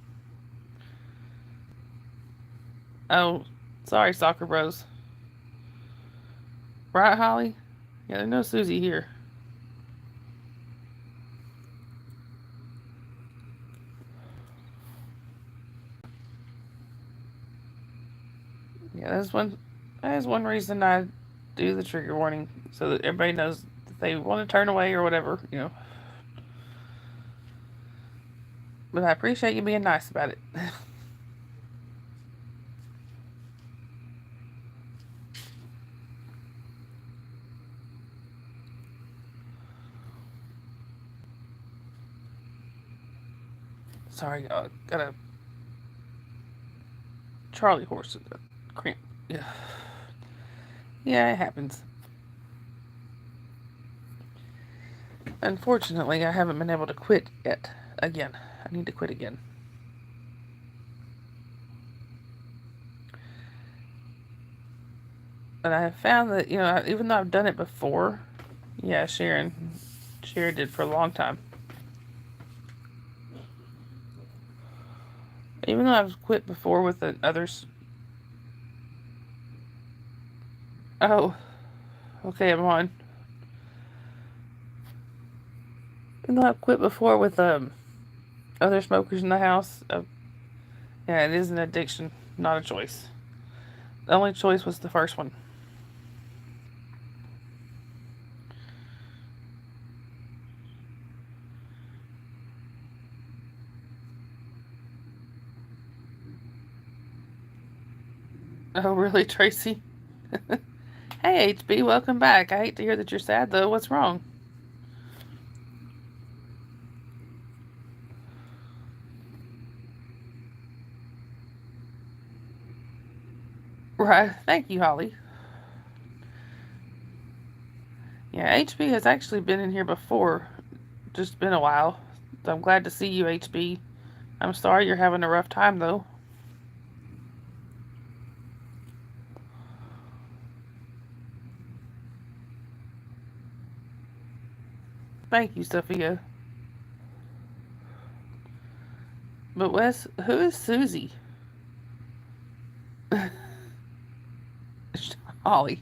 Oh, sorry, Soccer Bros. Right, Holly? Yeah, there's no Susie here. Yeah, that's one reason I do the trigger warning, so that everybody knows that they want to turn away or whatever, you know. But I appreciate you being nice about it. Sorry, got a Charlie horse cramp. Yeah. Yeah, it happens. Unfortunately, I haven't been able to quit yet. Again. I need to quit again. And I have found that, even though I've done it before, yeah, Sharon did for a long time. Even though I've quit before with the others. Oh, okay, I'm on. Even though I've quit before with other smokers in the house, yeah, it is an addiction, not a choice. The only choice was the first one. Oh, really, Tracy? Hey, HB, welcome back. I hate to hear that you're sad, though. What's wrong? Right. Thank you, Holly. Yeah, HB has actually been in here before. Just been a while. So I'm glad to see you, HB. I'm sorry you're having a rough time, though. Thank you, Sophia. But Wes, who is Susie? Holly.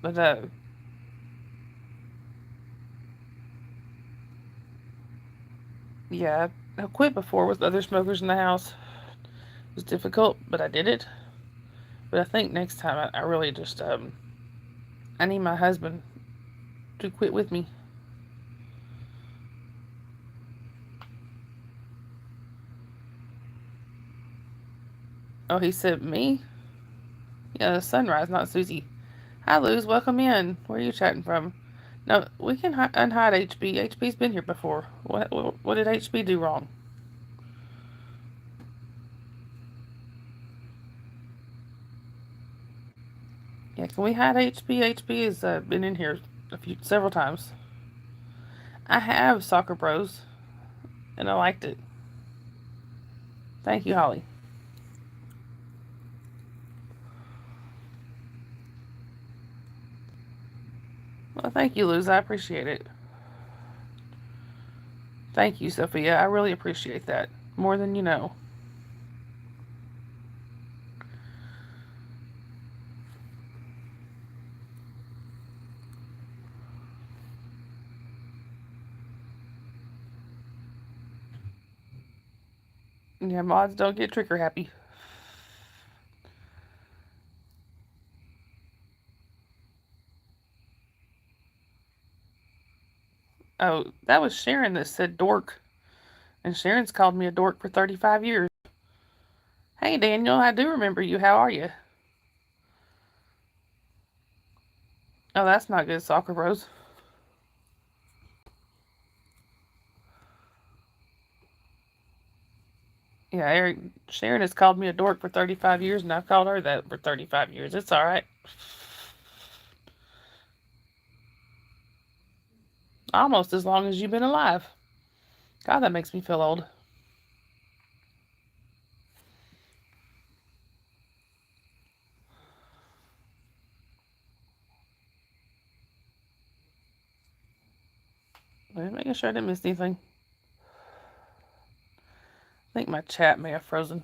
But yeah, I quit before with other smokers in the house. It was difficult, but I did it. But I think next time I really just I need my husband to quit with me. Oh, he said me? Yeah, Sunrise, not Susie. Hi, Luz. Welcome in. Where are you chatting from? No, we can unhide HB. HB's been here before. What did HB do wrong? Yeah, can we hide HB? HB has been in here several times. I have Soccer Bros, and I liked it. Thank you, Holly. Well, thank you, Luz. I appreciate it. Thank you, Sophia. I really appreciate that. More than you know. Yeah, mods don't get trigger happy. Oh, that was Sharon that said dork. And Sharon's called me a dork for 35 years. Hey, Daniel, I do remember you. How are you? Oh, that's not good, Soccer Bros. Yeah, Eric, Sharon has called me a dork for 35 years, and I've called her that for 35 years. It's all right. Almost as long as you've been alive. God, that makes me feel old. I'm making sure I didn't miss anything. I think my chat may have frozen.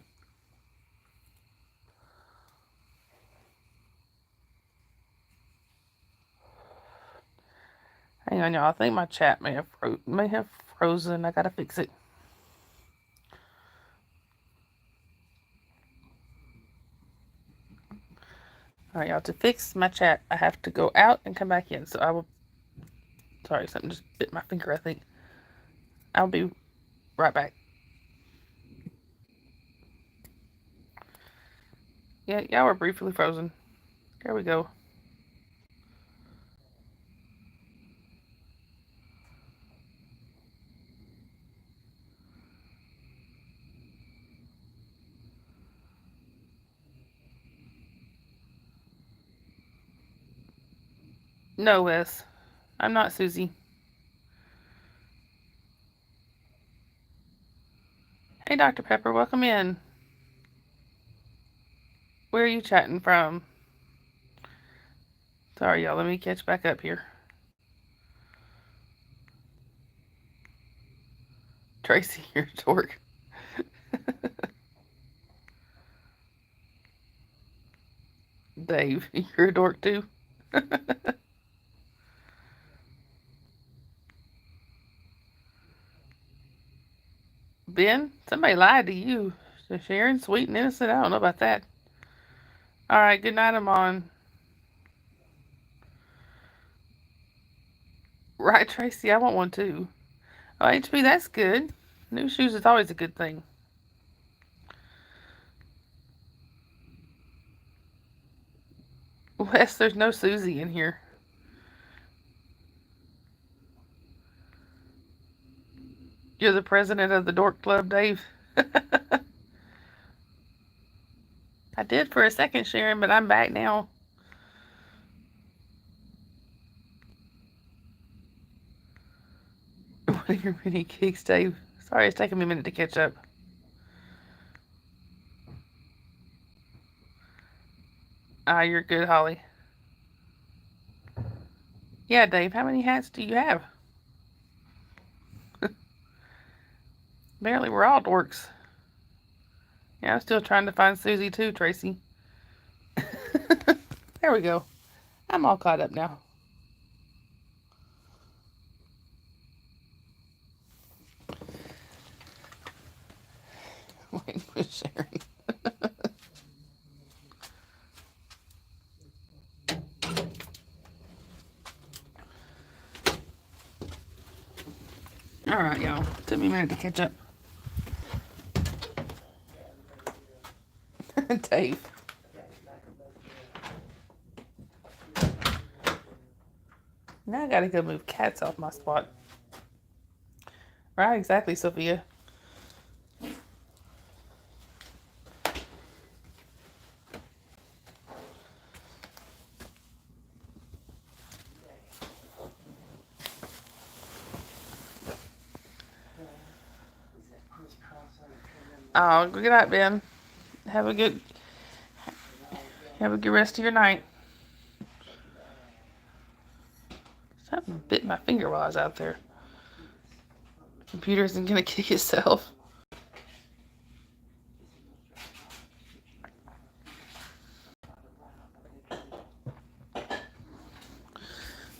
Hang on, y'all. I think my chat may have frozen. I gotta fix it. All right, y'all. To fix my chat, I have to go out and come back in. So I will. Sorry, something just bit my finger. I think. I'll be right back. Yeah, y'all were briefly frozen. There we go. No, Wes. I'm not Susie. Hey, Dr. Pepper, welcome in. Where are you chatting from? Sorry, y'all. Let me catch back up here. Tracy, you're a dork. Dave, you're a dork too. Ben, somebody lied to you. So Sharon, sweet and innocent. I don't know about that. All right, good night, Amon. Right, Tracy, I want one too. Oh, HB, that's good. New shoes is always a good thing. Wes, there's no Susie in here. You're the president of the Dork Club, Dave. I did for a second, Sharon, but I'm back now. What are your mini gigs, Dave? Sorry, it's taking me a minute to catch up. You're good, Holly. Yeah, Dave, how many hats do you have? Barely, we're all dorks. Yeah, I'm still trying to find Susie too, Tracy. There we go. I'm all caught up now. Waiting for Sharon. Alright, y'all. Took me a minute to catch up. Dave. Now I gotta go move cats off my spot. Right, exactly, Sophia. Oh, good night, Ben. Have a good rest of your night. Something bit my finger while I was out there. The computer isn't gonna kick itself.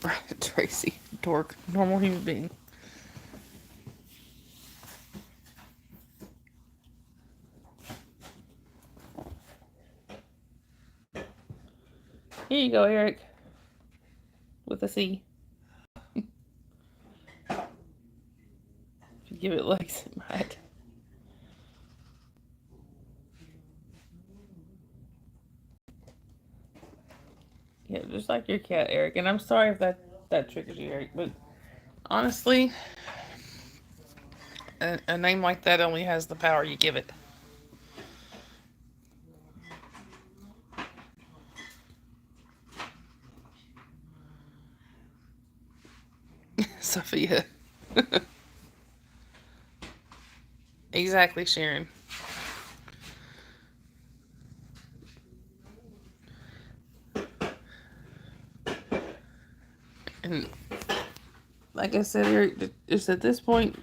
Right, Tracy. Dork. Normal human being. Here you go, Eric. With a C. If you give it legs, it might. Yeah, just like your cat, Eric. And I'm sorry if that triggers you, Eric. But honestly, a name like that only has the power you give it. Sophia. Exactly, Sharon. And like I said, Eric, just at this point,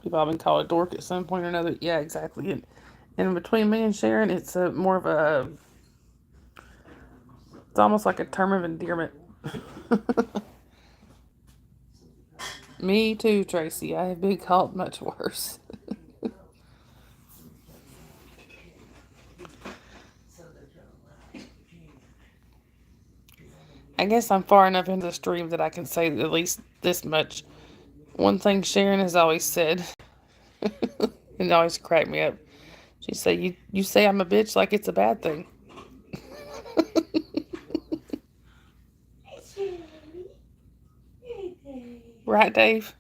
we've all been called a dork at some point or another. Yeah, exactly. And between me and Sharon, it's a more of a. It's almost like a term of endearment. Me too, Tracy. I have been called much worse. I guess I'm far enough into the stream that I can say at least this much. One thing Sharon has always said, and it always cracked me up. She said, "You say I'm a bitch like it's a bad thing." Right, Dave?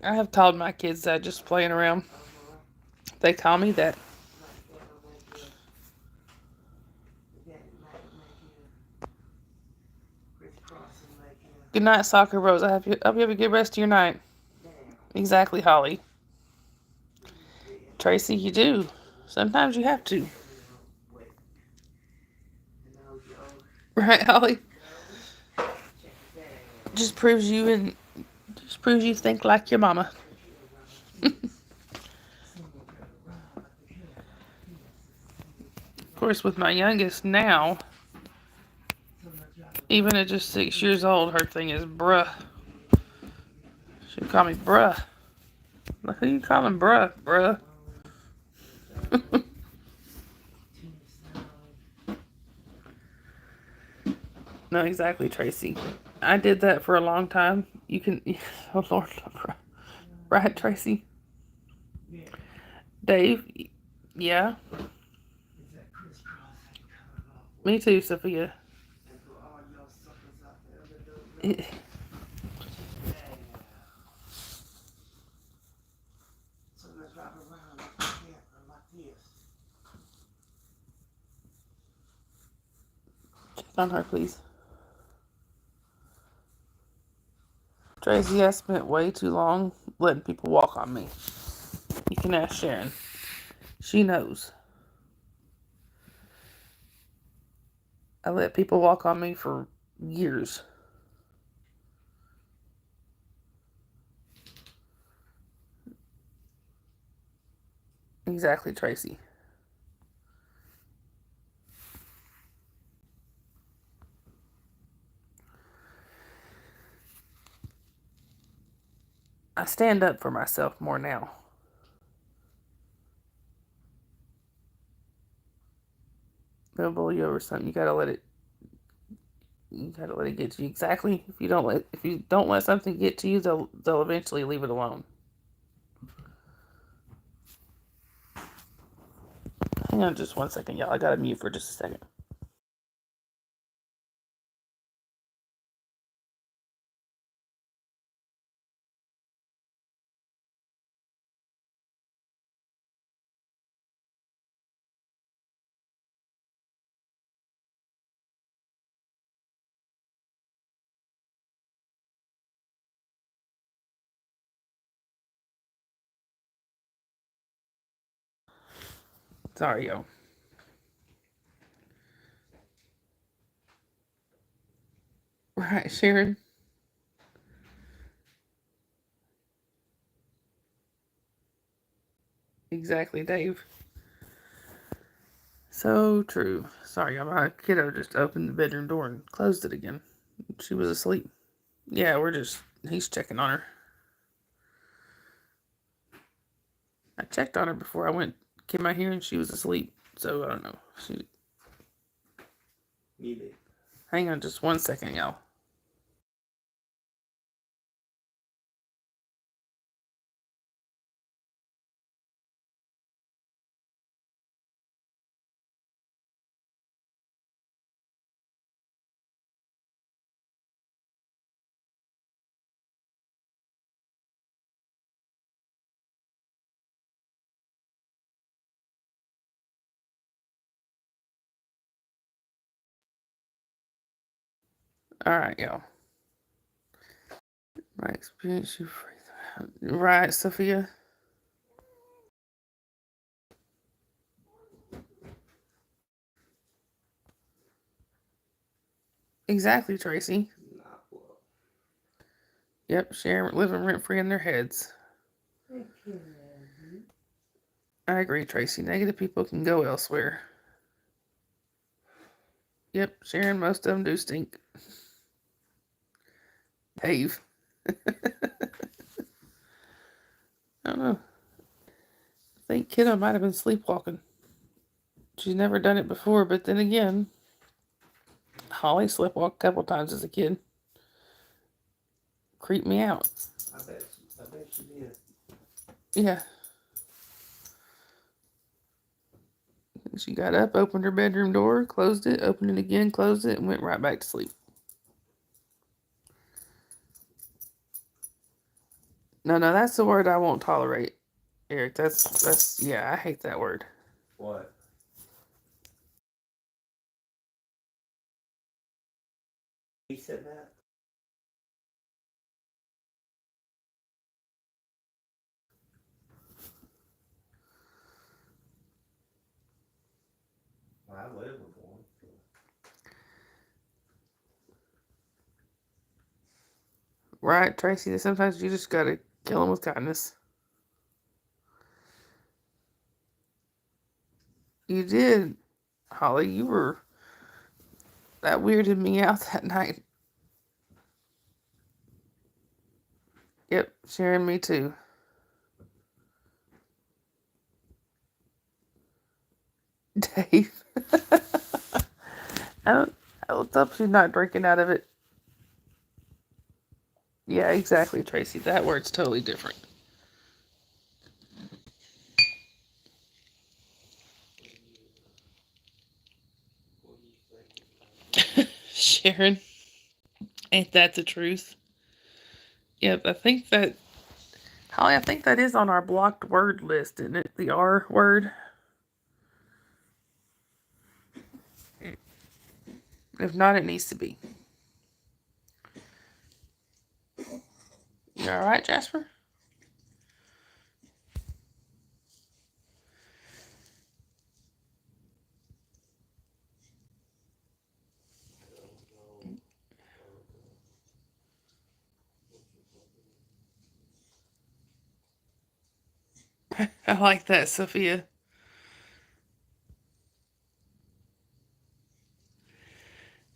I have called my kids that just playing around. They call me that. Good night, Soccer Rose. I hope you have a good rest of your night. Exactly, Holly. Tracy, you do. Sometimes you have to. Right, Holly? Just proves you think like your mama. Of course, with my youngest now, even at just 6 years old, her thing is bruh. She'll call me bruh. Like, who you calling bruh, bruh? No, exactly, Tracy. I did that for a long time. You can, oh Lord, right, Tracy? Dave, yeah. Me too, Sophia. On her, please. Tracy, I spent way too long letting people walk on me. You can ask Sharon. She knows. I let people walk on me for years. Exactly, Tracy. I stand up for myself more now. They'll bully you over something. You gotta let it. You gotta let it get to you. Exactly. If you don't let something get to you, they'll eventually leave it alone. Hang on just 1 second, y'all. I gotta mute for just a second. Sorry, y'all. Right, Sharon? Exactly, Dave. So true. Sorry, y'all. My kiddo just opened the bedroom door and closed it again. She was asleep. Yeah, he's checking on her. I checked on her before I came out here and she was asleep. So I don't know. Hang on just 1 second, y'all. Alright, y'all. My experience, right, Sophia? Exactly, Tracy. Yep, Sharon living rent free in their heads. I agree, Tracy. Negative people can go elsewhere. Yep, Sharon, most of them do stink. Dave. I don't know. I think kiddo might have been sleepwalking. She's never done it before, but then again, Holly sleepwalked a couple times as a kid. Creeped me out. I bet she did. Yeah. She got up, opened her bedroom door, closed it, opened it again, closed it, and went right back to sleep. No, that's the word I won't tolerate, Eric. That's yeah, I hate that word. What? He said that? Well, I live with one. Right, Tracy? Sometimes you just gotta kill them with kindness. You did, Holly. That weirded me out that night. Yep, Sharon, me too. Dave. I looked up, she's not drinking out of it. Yeah, exactly, Tracy. That word's totally different. Sharon, ain't that the truth? Yep, Holly, I think that is on our blocked word list, isn't it? The R word. If not, it needs to be. You all right, Jasper? I like that, Sophia.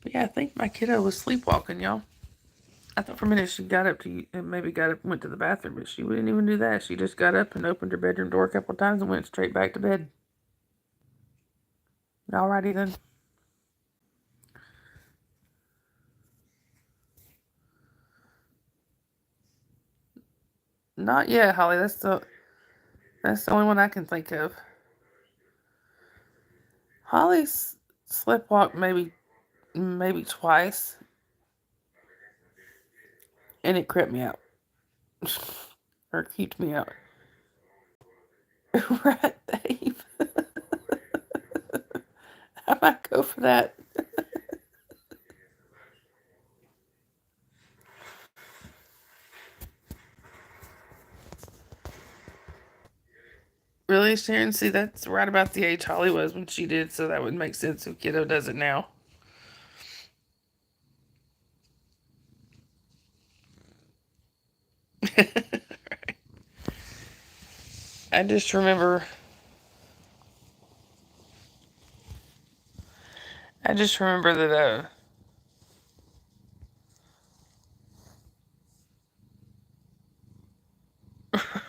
But yeah, I think my kiddo was sleepwalking, y'all. I thought for a minute she got up to maybe got up and went to the bathroom, but she didn't even do that. She just got up and opened her bedroom door a couple of times and went straight back to bed. Alrighty then. Not yet, Holly. That's the only one I can think of. Holly's sleptwalked maybe twice, and it crept me out. Or creeped me out. Right, Dave. I might go for that. Really, Sharon? See, that's right about the age Holly was when she did, so that would make sense if kiddo does it now. I just remember. I just remember that.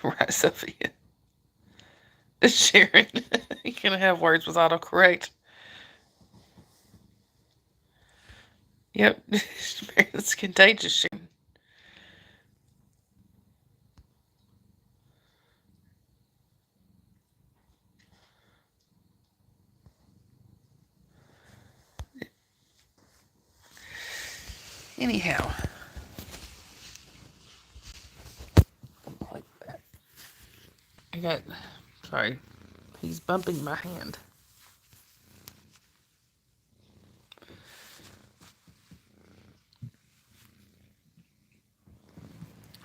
Right, Sophia. Sharon, you can have words with autocorrect. Yep, it's contagious, Sharon. Anyhow, like that. I got. Sorry, he's bumping my hand.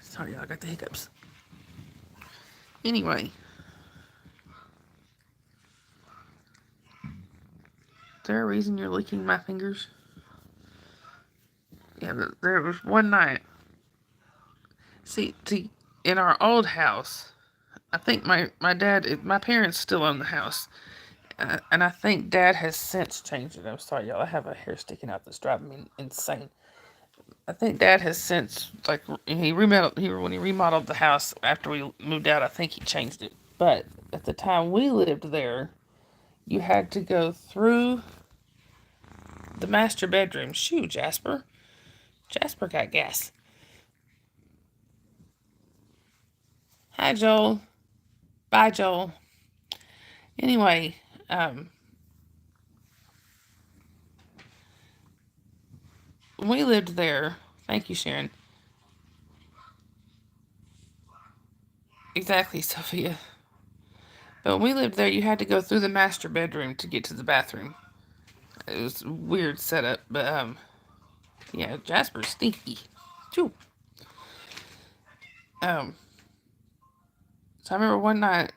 Sorry, I got the hiccups. Anyway, is there a reason you're licking my fingers? Yeah, but there was one night. See, in our old house, I think my dad, my parents still own the house, and I think Dad has since changed it. I'm sorry, y'all. I have a hair sticking out that's driving me insane. I think Dad has since he remodeled. When he remodeled the house after we moved out, I think he changed it. But at the time we lived there, you had to go through the master bedroom. Shoo, Jasper. Jasper got gas. Hi, Joel. Bye, Joel. Anyway, when we lived there, thank you, Sharon. Exactly, Sophia. But when we lived there, you had to go through the master bedroom to get to the bathroom. It was a weird setup, but yeah, Jasper's stinky. Choo. Um, so I remember one night,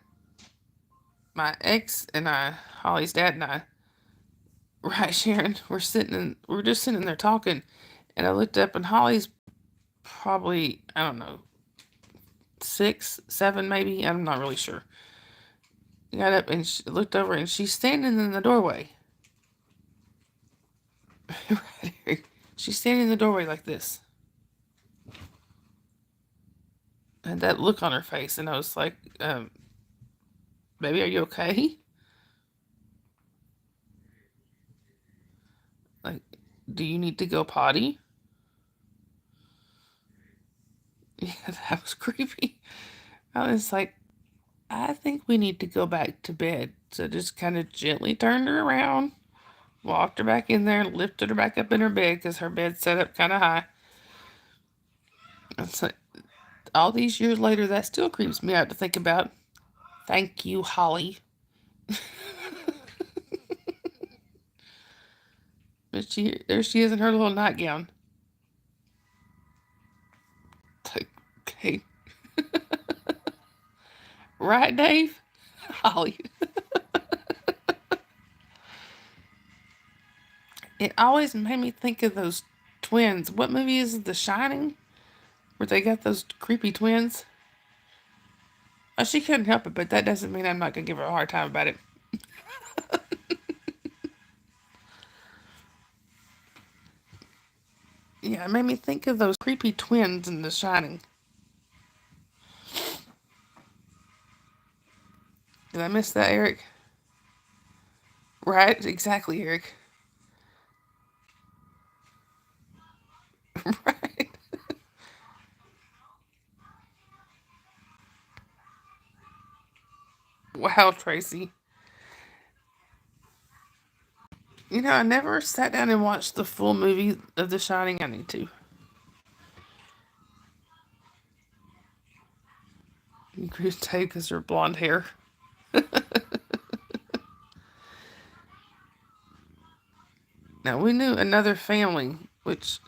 my ex and I, Holly's dad and I, right, Sharon, we're just sitting there talking, and I looked up, and Holly's probably, I don't know, 6, 7 maybe, I'm not really sure. Got up and she looked over, and she's standing in the doorway. Right here. She's standing in the doorway like this. And that look on her face, and I was like, baby, are you okay? Like, do you need to go potty? Yeah, that was creepy. I was like, I think we need to go back to bed. So just kind of gently turned her around, walked her back in there, and lifted her back up in her bed because her bed's set up kind of high. It's like, all these years later, that still creeps me out to think about. Thank you, Holly. But there she is in her little nightgown. Okay. Right, Dave? Holly. It always made me think of those twins. What movie is it? The Shining? Where they got those creepy twins? Oh, she couldn't help it, but that doesn't mean I'm not going to give her a hard time about it. Yeah, it made me think of those creepy twins in The Shining. Did I miss that, Eric? Right? Exactly, Eric. Right. Wow, Tracy. You know, I never sat down and watched the full movie of The Shining. I need to. You could take because her blonde hair. Now, we knew another family, which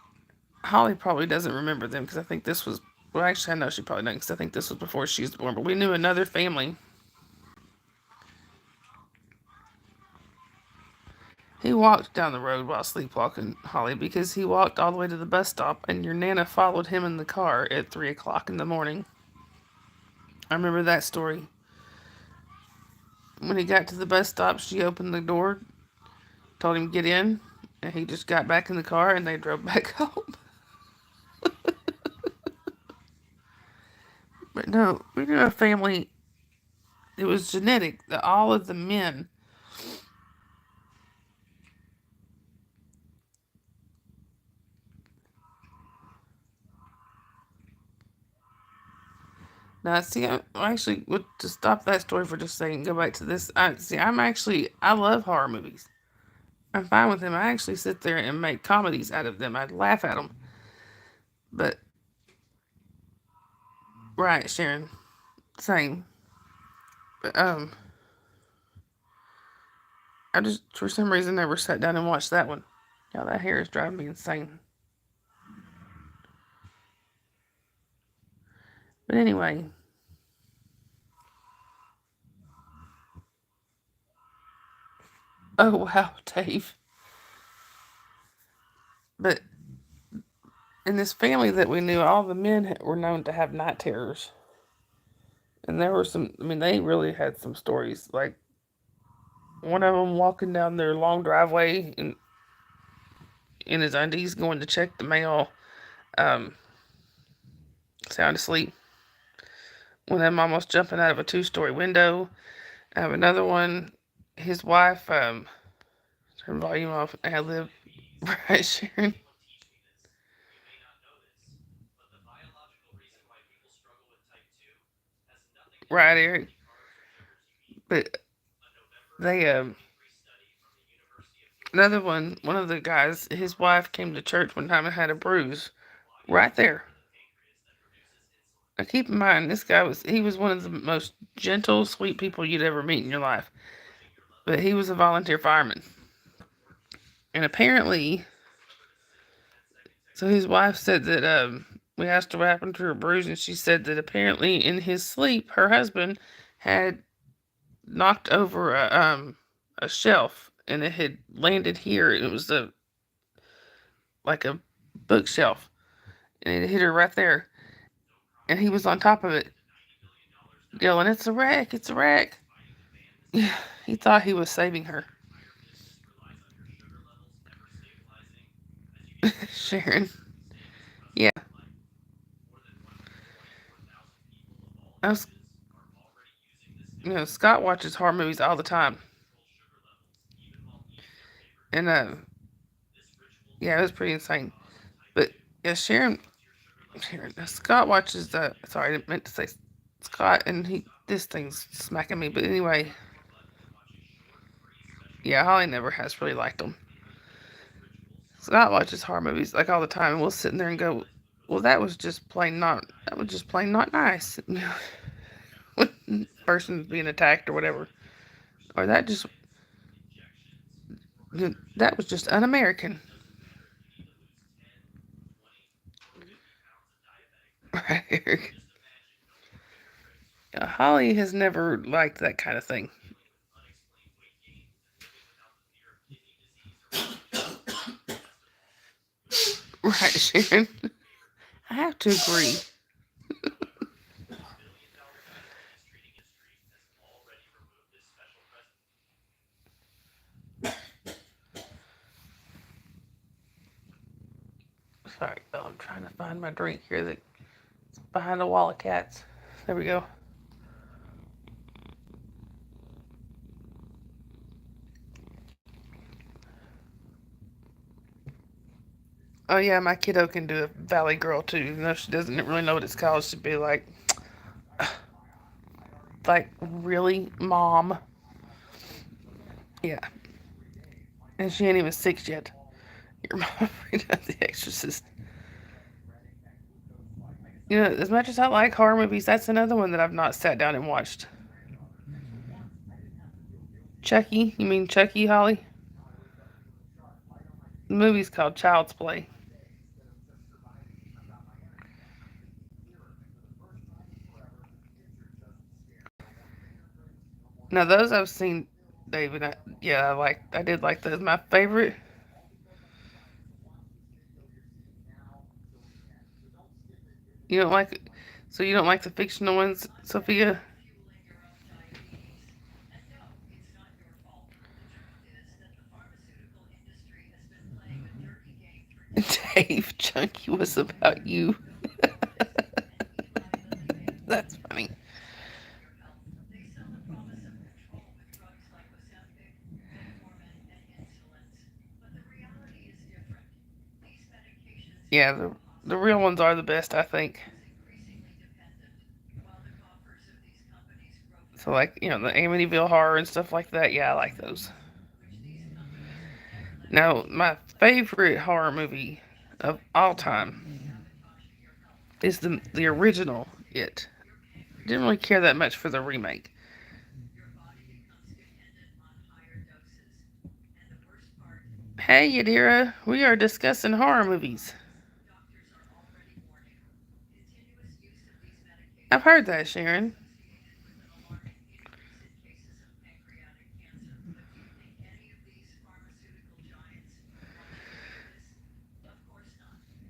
Holly probably doesn't remember them because I think this was. Well, actually, I know she probably doesn't because I think this was before she was born. But we knew another family. He walked down the road while sleepwalking, Holly, because he walked all the way to the bus stop, and your Nana followed him in the car at 3 o'clock in the morning. I remember that story. When he got to the bus stop, she opened the door, told him to get in, and he just got back in the car, and they drove back home. But no, we knew a family. It was genetic. All of the men. Now, see, I actually, to stop that story for just a second, go back to this. I love horror movies. I'm fine with them. I actually sit there and make comedies out of them. I'd laugh at them. But, right, Sharon, same. But, I just, for some reason, never sat down and watched that one. Yeah, that hair is driving me insane. But anyway, oh wow, Dave. But in this family that we knew, all the men were known to have night terrors. And there were some, I mean, they really had some stories. Like one of them walking down their long driveway in his undies going to check the mail, um, sound asleep. One of them almost jumping out of a 2-story window. I have another one, his wife, turn volume off, ad lib, right, Sharon? Right, Eric. But they, another one of the guys, his wife came to church one time and had a bruise right there. Now keep in mind, he was one of the most gentle, sweet people you'd ever meet in your life. But he was a volunteer fireman. And apparently, so his wife said that, we asked her what happened to her bruise, and she said that apparently in his sleep, her husband had knocked over a shelf, and it had landed here. It was like a bookshelf, and it hit her right there. And he was on top of it, yelling, "It's a wreck! It's a wreck!" He thought he was saving her. Sharon. Yeah. I was, Scott watches horror movies all the time. And, yeah, it was pretty insane. But, yeah, Scott watches, sorry, I didn't meant to say Scott, and this thing's smacking me. But anyway, yeah, Holly never has really liked them. Scott watches horror movies like all the time, and we'll sit in there and go, well, that was just plain not nice. When person's being attacked or whatever. Or that just That was just un-American. Right, Eric? Holly has never liked that kind of thing. Right, Sharon? I have to agree. Sorry, I'm trying to find my drink here that's behind a wall of cats. There we go. Oh yeah, my kiddo can do a Valley Girl too. Even though she doesn't really know what it's called, she'd be like really, mom? Yeah, and she ain't even 6 yet. Your mom read out The Exorcist. As much as I like horror movies, that's another one that I've not sat down and watched. Chucky? You mean Chucky, Holly? The movie's called Child's Play. Now those I've seen, David. I did like those. My favorite. You don't like, so you don't like the fictional ones, Sophia? Dave, Chunky was about you. That's funny. Yeah, the real ones are the best, I think. So like the Amityville horror and stuff like that. Yeah, I like those. Now my favorite horror movie of all time is the original. It didn't really care that much for the remake. Hey, Yadira, we are discussing horror movies. I've heard that, Sharon.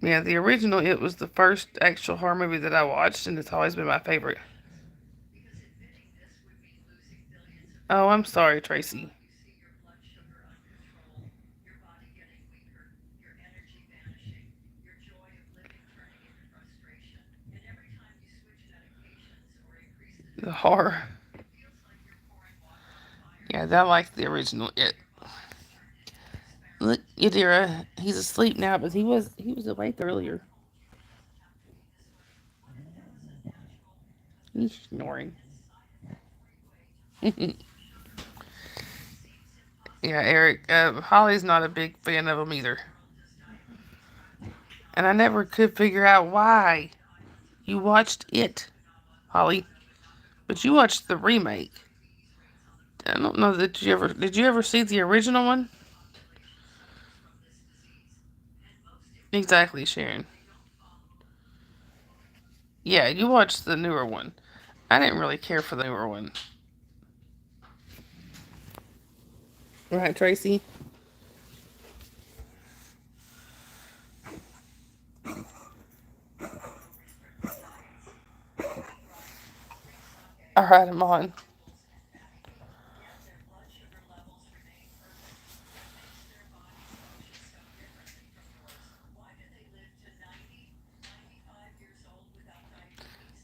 Yeah, the original, it was the first actual horror movie that I watched, and it's always been my favorite. Oh, I'm sorry, Tracy. The horror. Yeah, I like the original. Look, Yadira, he's asleep now, but he was awake earlier. He's snoring. Yeah, Eric. Holly's not a big fan of them either, and I never could figure out why you watched it, Holly, but you watched the remake. I don't know that you ever did. You ever see the original one? Exactly, Sharon. Yeah, you watched the newer one. I didn't really care for the newer one. Right, Tracy? All right, I'm on.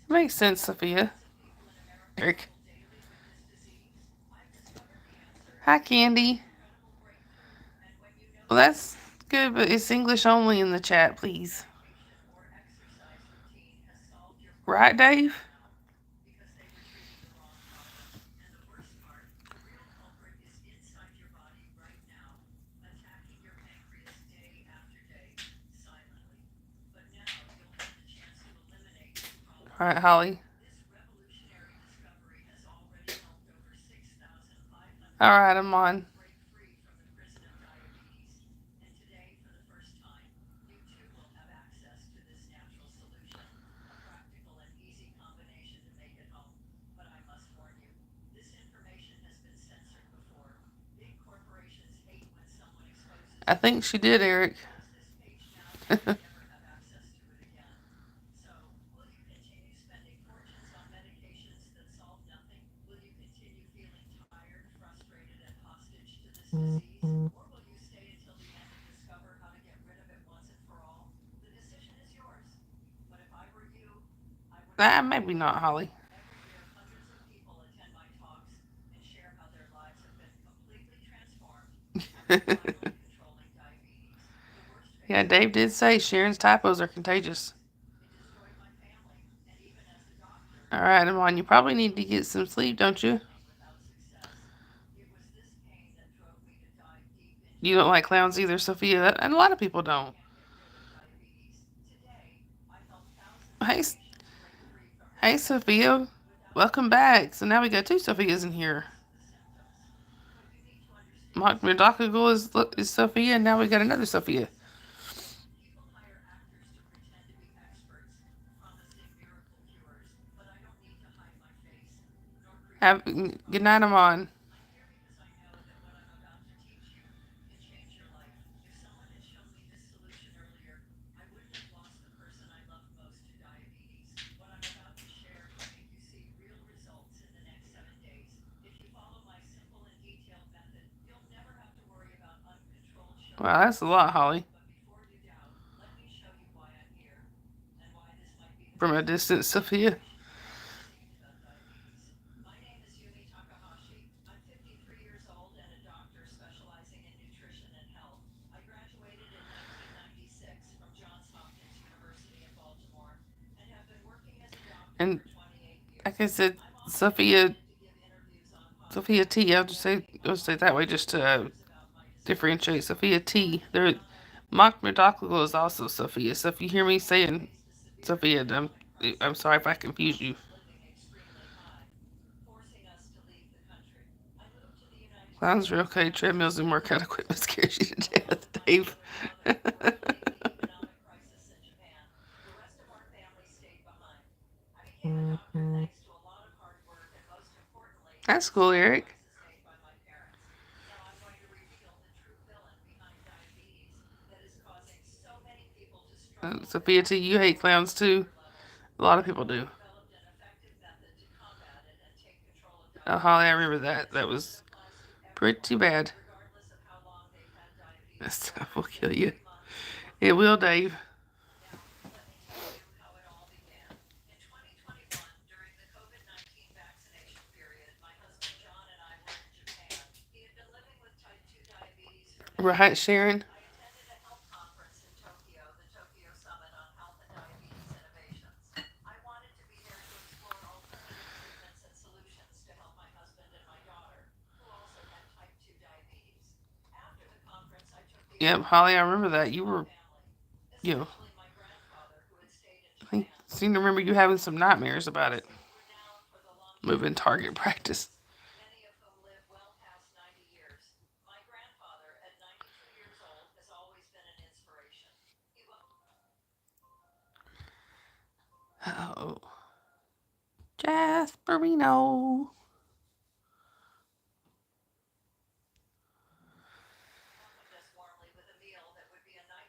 Makes sense, Sophia. Eric. Hi, Candy. Well, that's good, but it's English only in the chat, please. Right, Dave? All right, Holly. All right, I'm on. I think she did, Eric. Maybe not, Holly. Yeah, Dave did say Sharon's typos are contagious. All right, Amon, you probably need to get some sleep, don't you? You don't like clowns either, Sophia, and a lot of people don't. Hey, hey, Sophia, welcome back. So now we got two Sophias in here. Mark Madakigal is Sophia, and now we got another Sophia. Good night, Amon. Wow, that's a lot, Holly. From a distance, Sophia. And like I said, Sophia T. I'll say it that way just to differentiate. Sophia T. There, Mock Madakigal is also Sophia. So if you hear me saying Sophia, I'm sorry if I confuse you. Sounds real okay. Treadmills and workout equipment scares you to death, Dave. That's cool, Eric. Sophia T, you hate clowns too. A lot of people do. Oh, Holly, I remember that. That was pretty bad. That stuff will kill you. It will, Dave. Right, Sharon? Yep, Holly, I remember that. You know, I seem to remember you having some nightmares about it. Moving target practice. Oh, Jasperino.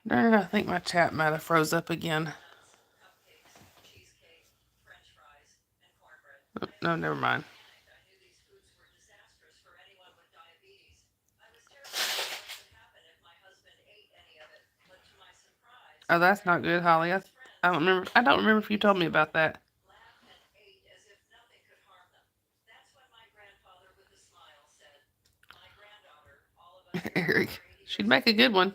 Darn it, I think my chat might have froze up again. No, never mind. Oh, that's not good, Holly. I don't remember. I don't remember if you told me about that. Eric, she'd make a good one.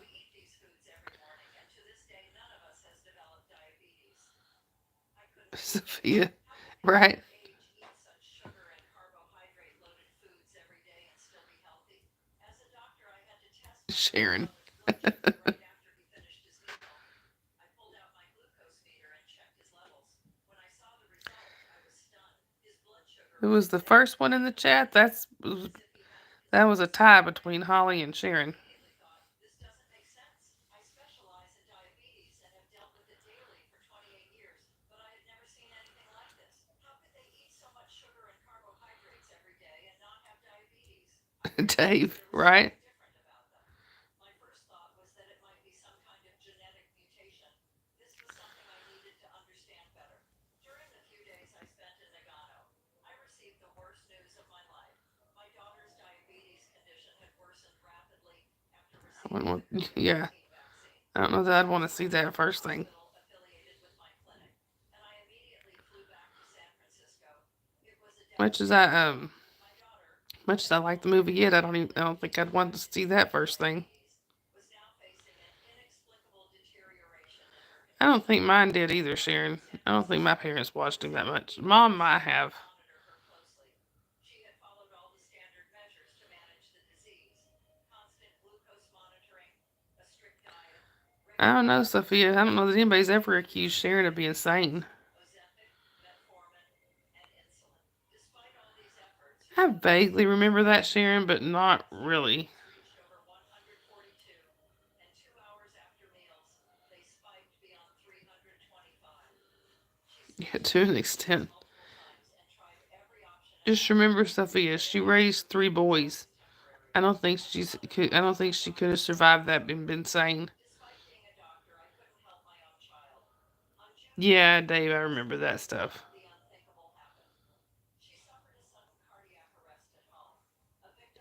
Sophia, right? Sharon. Who was the first one in the chat? That was a tie between Holly and Sharon. Dave, right? Yeah, I don't know that I'd want to see that first thing. Much as much as I like the movie yet, I don't think I'd want to see that first thing. I don't think mine did either, Sharon. I don't think my parents watched him that much. Mom might have. I don't know, Sophia. I don't know that anybody's ever accused Sharon of being sane. I vaguely remember that, Sharon, but not really. Yeah, to an extent. Just remember, Sophia. She raised three boys. I don't think she could have survived that and been sane. Yeah, Dave, I remember that stuff.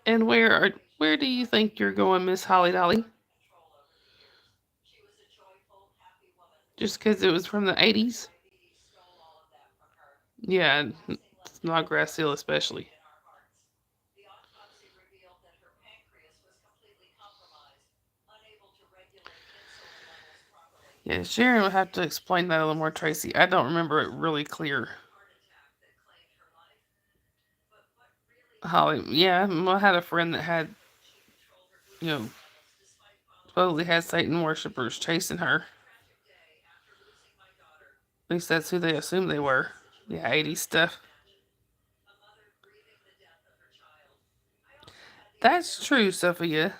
And where do you think you're going, Miss Holly Dolly? Just because it was from the 80s? Yeah, Snodgrass Hill especially. Yeah, Sharon would have to explain that a little more, Tracy. I don't remember it really clear. Holly, yeah, I had a friend that had, you know, supposedly had Satan worshippers chasing her. At least that's who they assumed they were. Yeah, 80s stuff. That's true, Sophia.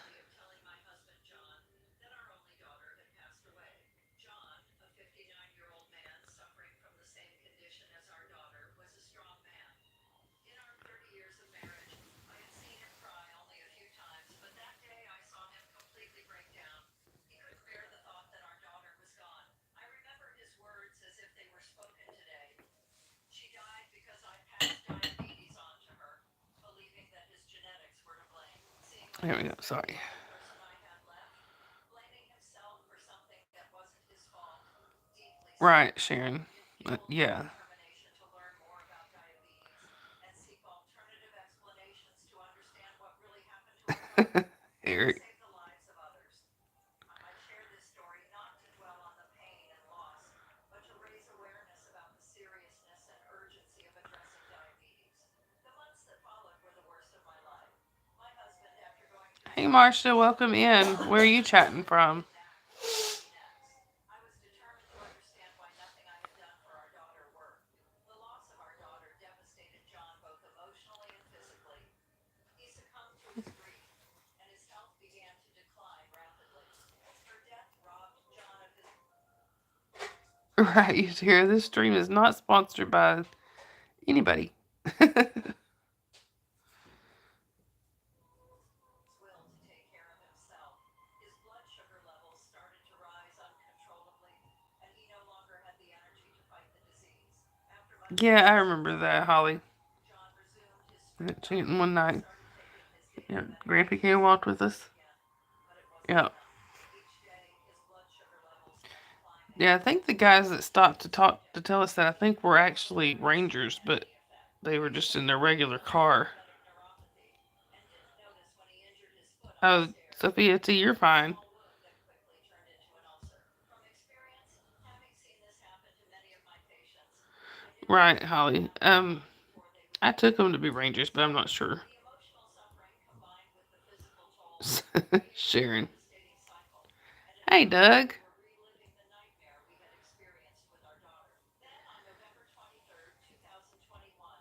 There we go. Sorry. Right, Sharon. Yeah. Eric. Hey, Marcia, welcome in. Where are you chatting from? Right, you hear this stream is not sponsored by anybody. Yeah, I remember that, Holly. Chanting one night. Yeah, Grampy came and walked with us. Yeah. Yeah, I think the guys that stopped to talk to tell us that I think were actually rangers, but they were just in their regular car. Oh, Sophia T, you're fine. Right, Holly. I took them to be rangers, but I'm not sure. Sharon. Hey, Doug.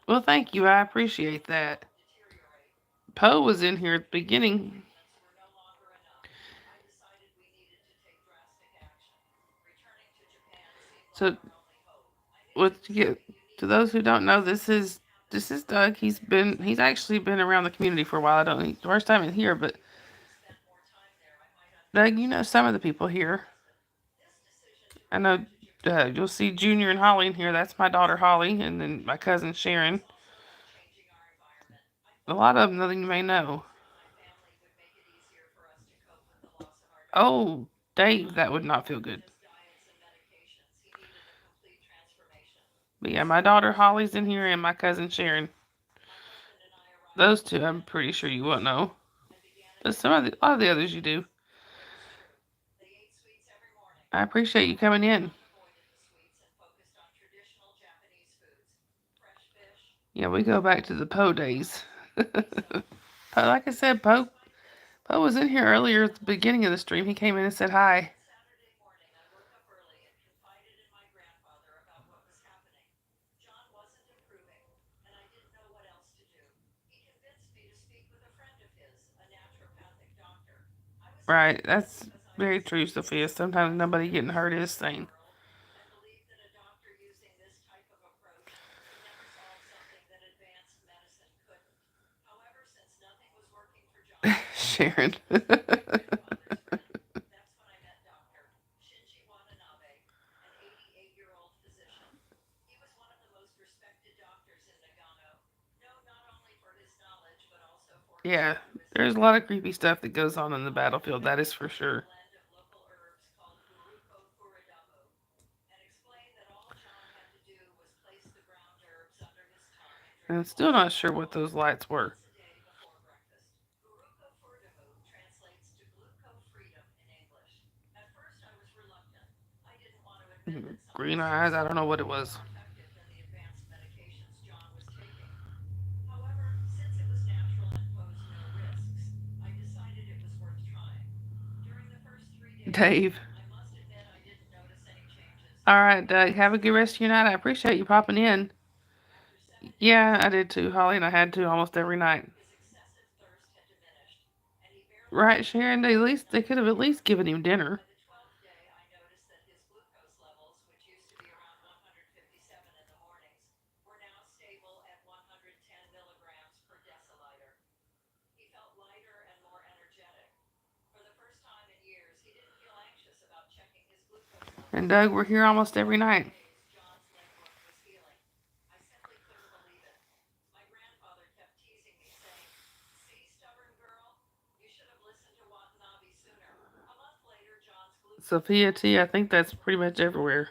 Well, thank you. I appreciate that. Poe was in here at the beginning. So, with to those who don't know, this is Doug. He's actually been around the community for a while. I don't first time in here, but Doug, you know some of the people here. I know you'll see Junior and Holly in here. That's my daughter Holly, and then my cousin Sharon. A lot of them that you may know. Oh, Dave, that would not feel good. But yeah, my daughter Holly's in here and my cousin Sharon. Those two, I'm pretty sure you won't know. But a lot of the others you do. I appreciate you coming in. Yeah, we go back to the Poe days. Like I said, Poe was in here earlier at the beginning of the stream. He came in and said hi. Right, that's very true, Sophia. Sometimes nobody getting hurt is sane. Sharon. Yeah, there's a lot of creepy stuff that goes on in the battlefield, that is for sure. And I'm still not sure what those lights were. Green eyes, I don't know what it was. Dave. All right, Doug, have a good rest of your night. I appreciate you popping in. Yeah, I did too, Holly, and I had to almost every night. Right, Sharon? They could have at least given him dinner. And Doug, we're here almost every night. Sophia T, I think that's pretty much everywhere.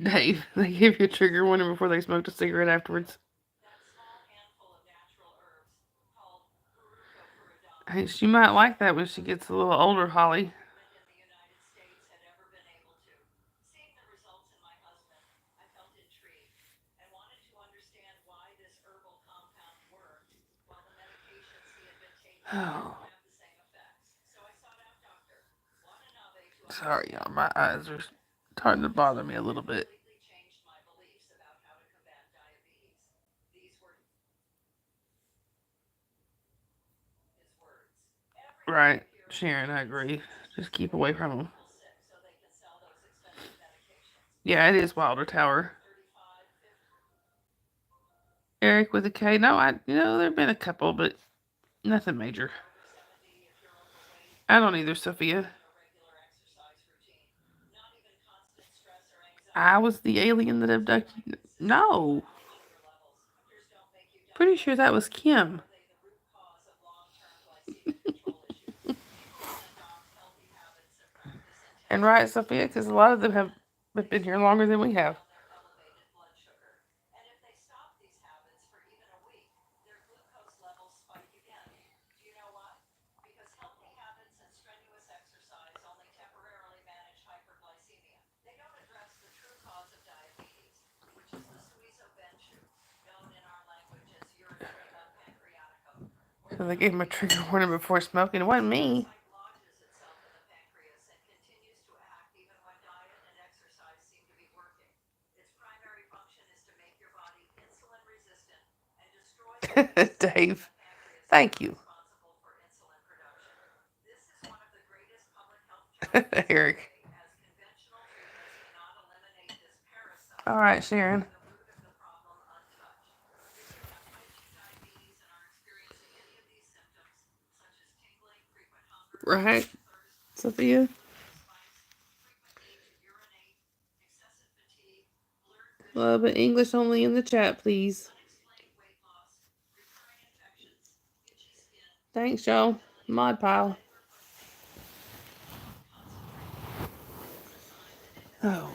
Dave, they give you a trigger warning before they smoked a cigarette afterwards. Hey, she might like that when she gets a little older, Holly. Oh, sorry, y'all. My eyes are starting to bother me a little bit. Right, Sharon, I agree. Just keep away from them. Yeah, it is Wilder Tower. Eric with a K. No, there've been a couple, but nothing major. I don't either, Sophia. I was the alien that abducted. No, pretty sure that was Kim. And right, Sophia, because a lot of them have been here longer than we have. So they gave him a trigger warning before smoking. It wasn't me. Dave, thank you. Eric. All right, Sharon. Right, Sophia? But English only in the chat, please. Thanks, y'all. Mod pile. Oh.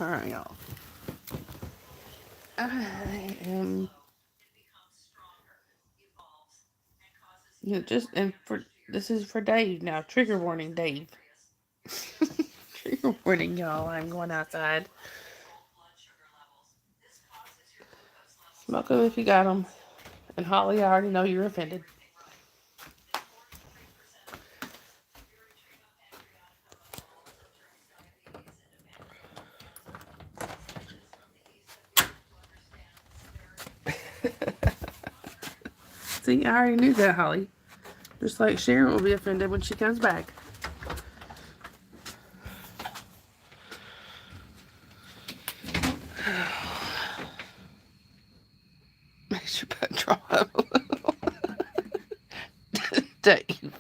All right, y'all. I am. Just and for this is for Dave now. Trigger warning, Dave. Trigger warning, y'all. I'm going outside. Smoke them if you got them. And Holly, I already know you're offended. See, I already knew that, Holly. Just like Sharon will be offended when she comes back. Makes your butt draw up a little. Dave.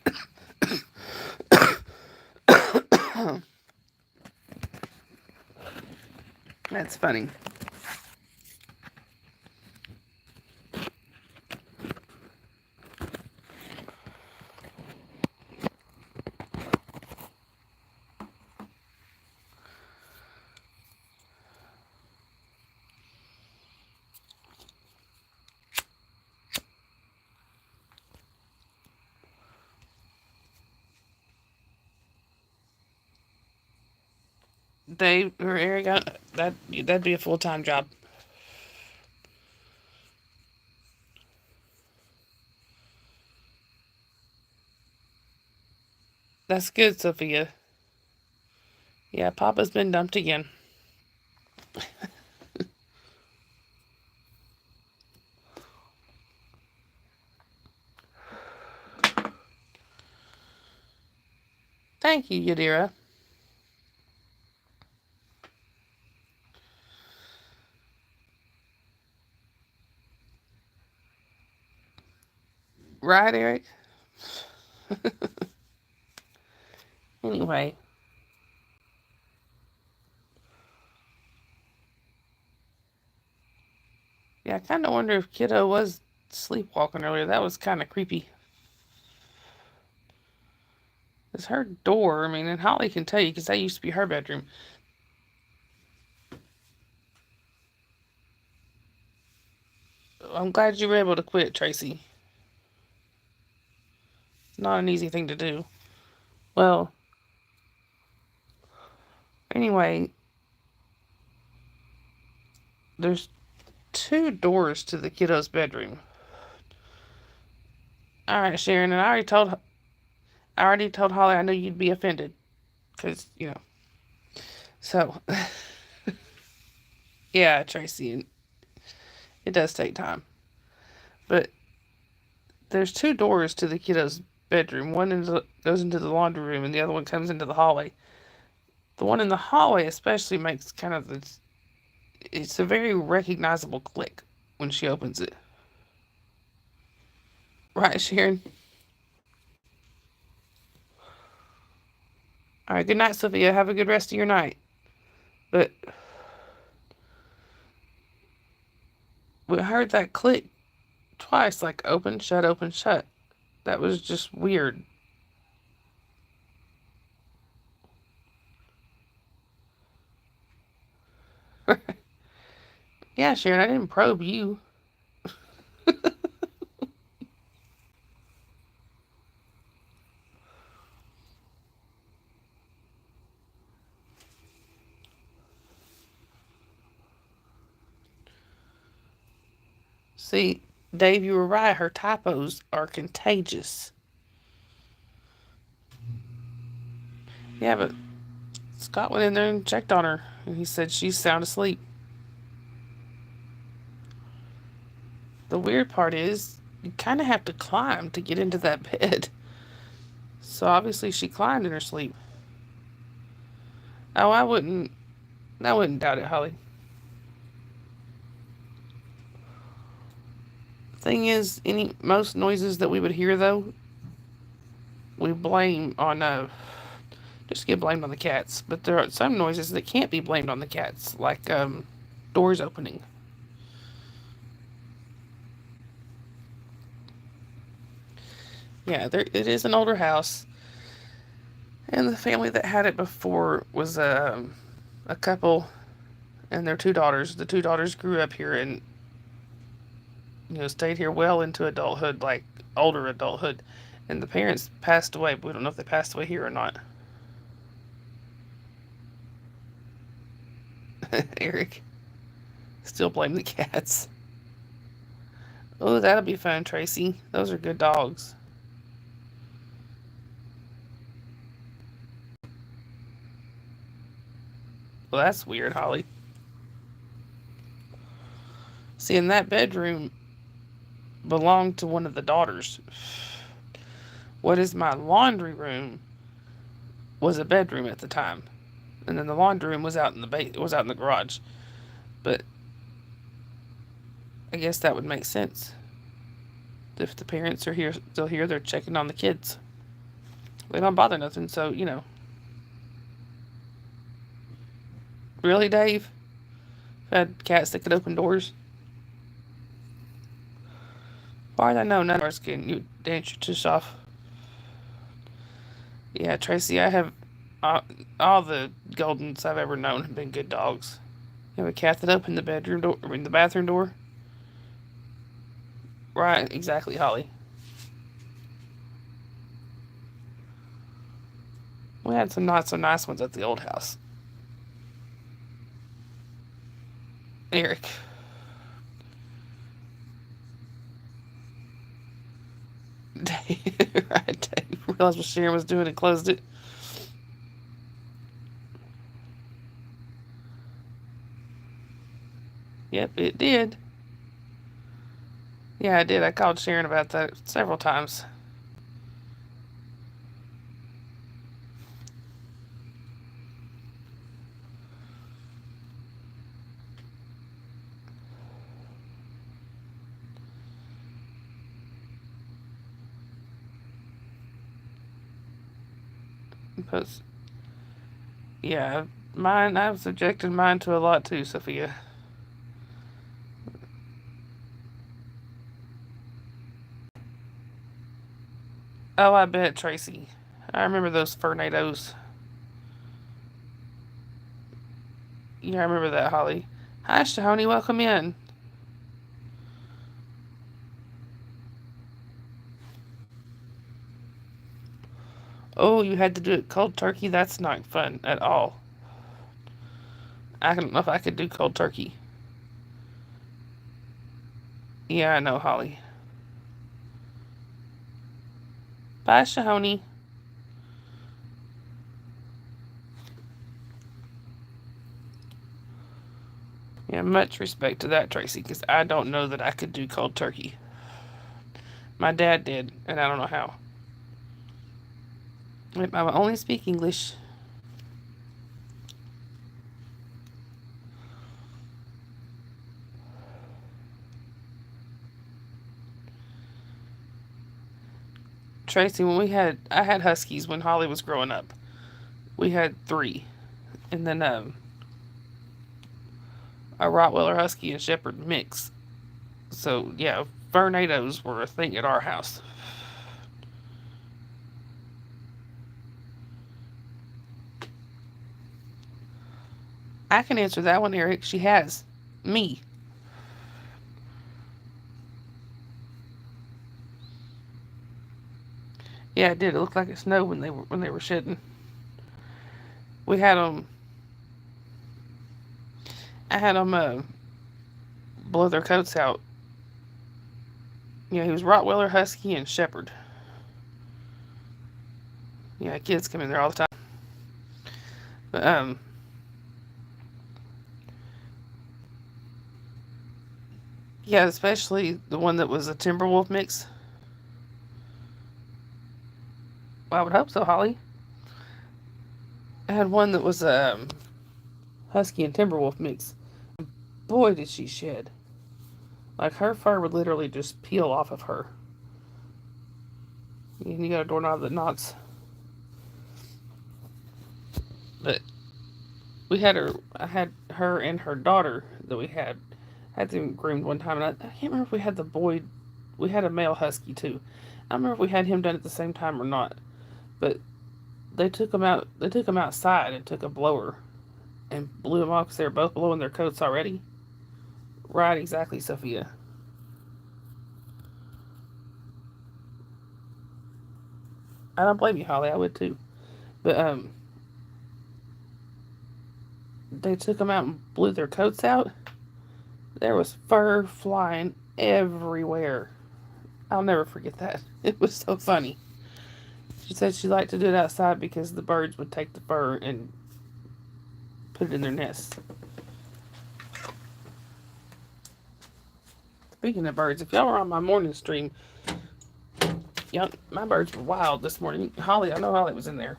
That's funny. Dave or Eric, that'd be a full-time job. That's good, Sophia. Yeah, Papa's been dumped again. Thank you, Yadira. Right, Eric? Anyway. Yeah, I kind of wonder if Kiddo was sleepwalking earlier. That was kind of creepy. It's her door. I mean, and Holly can tell you because that used to be her bedroom. I'm glad you were able to quit, Tracy. It's not an easy thing to do. Well, anyway, there's two doors to the kiddo's bedroom. All right, Sharon, and I already told Holly I knew you'd be offended because So, yeah, Tracy, and it does take time, but there's two doors to the kiddo's bedroom. Goes into the laundry room, and the other one comes into the hallway. The one in the hallway especially makes kind of this. It's a very recognizable click when she opens it. Right, Sharon? All right, good night, Sophia. Have a good rest of your night. But we heard that click twice, like open, shut, open, shut. That was just weird. Yeah, Sharon, I didn't probe you. See, Dave, you were right. Her typos are contagious. Yeah, but Scott went in there and checked on her, and he said she's sound asleep. The weird part is, you kind of have to climb to get into that bed. So obviously she climbed in her sleep. Oh, I wouldn't doubt it, Holly. Thing is, most noises that we would hear though, we blame on just get blamed on the cats. But there are some noises that can't be blamed on the cats, like doors opening. Yeah, it is an older house. And the family that had it before was a couple and their two daughters. The two daughters grew up here and stayed here well into adulthood, like older adulthood. And the parents passed away, but we don't know if they passed away here or not. Eric, still blame the cats. Oh, that'll be fun, Tracy. Those are good dogs. Well, that's weird, Holly. See, in that bedroom belonged to one of the daughters. What is my laundry room was a bedroom at the time, and then the laundry room was out in the garage. But I guess that would make sense. If the parents are still here, they're checking on the kids. They don't bother nothing, so Really, Dave? Had cats that could open doors. Why did I know none of ours can? You dance your tush off. Yeah, Tracy, I have all the Goldens I've ever known have been good dogs. You have a cat that opened the bedroom door, the bathroom door. Right, exactly, Holly. We had some not so nice ones at the old house. Eric. Dave, right, Dave realized what Sharon was doing and closed it. Yep, it did. Yeah, I did. I called Sharon about that several times. Because, yeah, I've subjected mine to a lot too, Sophia. Oh, I bet, Tracy. I remember those tornadoes. Yeah, I remember that, Holly. Hi, Shahoni. Welcome in. Oh, you had to do it cold turkey? That's not fun at all. I don't know if I could do cold turkey. Yeah, I know, Holly. Bye, Shahoni. Yeah, much respect to that, Tracy, because I don't know that I could do cold turkey. My dad did, and I don't know how. I only speak English. Tracy, I had huskies when Holly was growing up. We had 3, and then a Rottweiler Husky and Shepherd mix. So yeah, tornadoes were a thing at our house. I can answer that one, Eric. She has me. Yeah, it did. It looked like it snowed when they were shedding. We had them. I had them blow their coats out. Yeah, he was Rottweiler, Husky, and Shepherd. Yeah, kids come in there all the time. But yeah, especially the one that was a Timberwolf mix. Well, I would hope so, Holly. I had one that was a Husky and Timberwolf mix. Boy, did she shed. Like, her fur would literally just peel off of her. And you got a doorknob that knocks. But we had her, I had her and her daughter that we had them groomed one time. And I can't remember if we had the boy we had a male husky too. I don't remember if we had him done at the same time or not, but they took him out. They took him outside and took a blower and blew him off because they were both blowing their coats already. Right, exactly, Sophia. I don't blame you, Holly. I would too. But they took them out and blew their coats out. There was fur flying everywhere. I'll never forget that. It was so funny. She said she liked to do it outside because the birds would take the fur and put it in their nests. Speaking of birds, if y'all were on my morning stream, y'all, my birds were wild this morning. Holly, I know Holly was in there.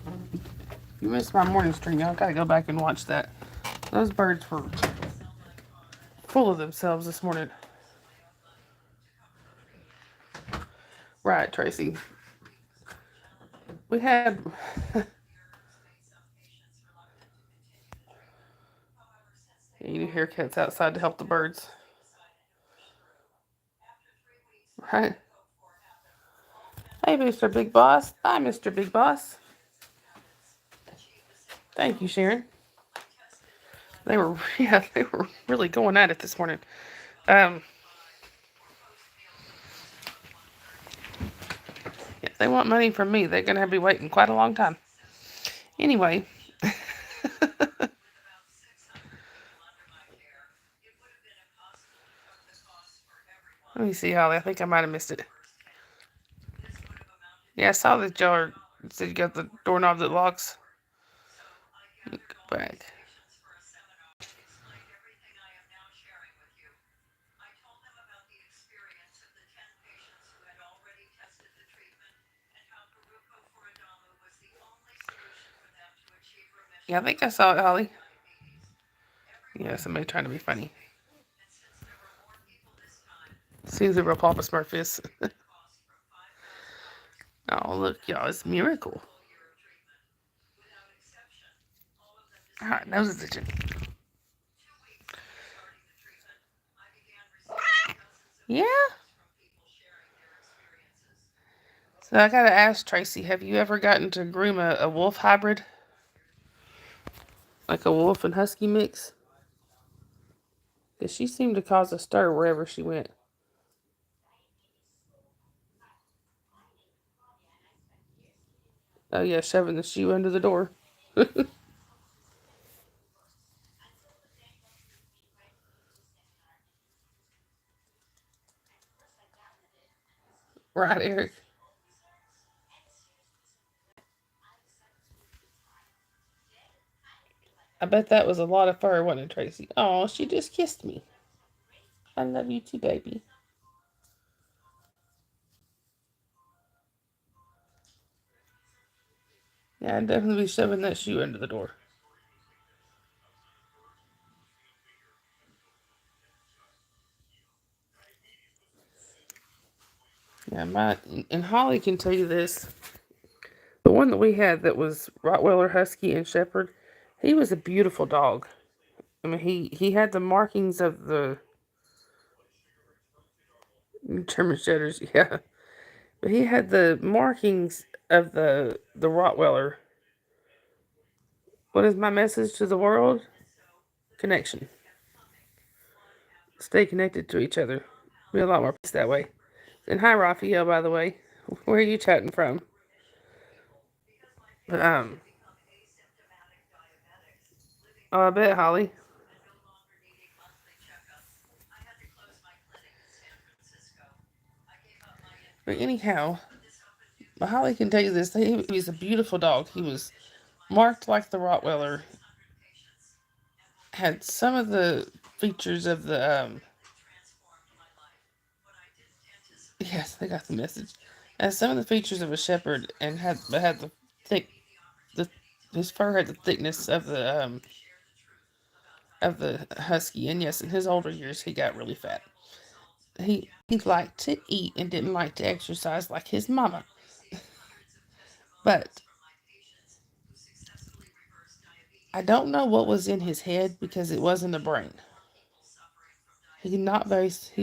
If you missed my morning stream, y'all gotta go back and watch that. Those birds were full of themselves this morning. Right, Tracy. We had you hear cats outside to help the birds. Right? Hey, Mr. Big Boss. Hi, Mr. Big Boss. Thank you, Sharon. They were, yeah, they were really going at it this morning. Um, if they want money from me, they're gonna have to be waiting quite a long time. Anyway, let me see, Holly. I think I might have missed it. Yeah, I saw that y'all said you got the doorknob that locks. Go back. Yeah, I think I saw it, Holly. Yeah, somebody trying to be funny. Seems who real Papa Smurf is. Oh, look, y'all, it's Miracle. Alright, nose is itching. Yeah? So I gotta ask Tracy, have you ever gotten to groom a wolf hybrid? Like a wolf and husky mix? Because she seemed to cause a stir wherever she went. Oh, yeah, shoving the shoe under the door. Right, Eric? I bet that was a lot of fur, wasn't it, Tracy? Oh, she just kissed me. I love you too, baby. Yeah, I'd definitely be shoving that shoe under the door. Yeah, and Holly can tell you this. The one that we had that was Rottweiler, Husky, and Shepherd, he was a beautiful dog. I mean, he had the markings of the German Shedders, yeah, but he had the markings of the Rottweiler. What is my message to the world? Connection. Stay connected to each other. Be a lot more peace that way. And hi, Raphael, by the way. Where are you chatting from? But oh, I bet, Holly. But anyhow, but Holly can tell you this. He was a beautiful dog. He was marked like the Rottweiler. Had some of the features of the yes, they got the message. Had some of the features of a shepherd, and had the thick the his fur had the thickness of the husky. And yes, in his older years, he got really fat. He liked to eat and didn't like to exercise like his mama. But I don't know what was in his head because it wasn't a brain. He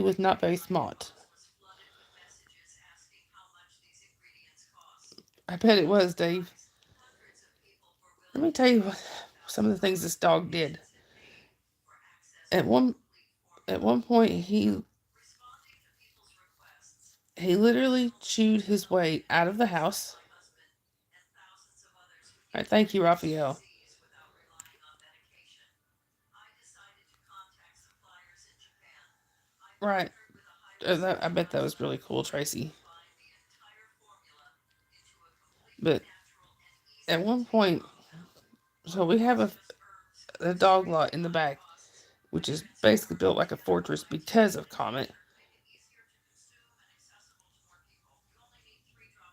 was not very smart. I bet it was, Dave. Let me tell you what, some of the things this dog did. At one at one point, he literally chewed his way out of the house. All right, thank you, Raphael. Right. I bet that was really cool, Tracy. But at one point, so we have a dog lot in the back, which is basically built like a fortress because of Comet.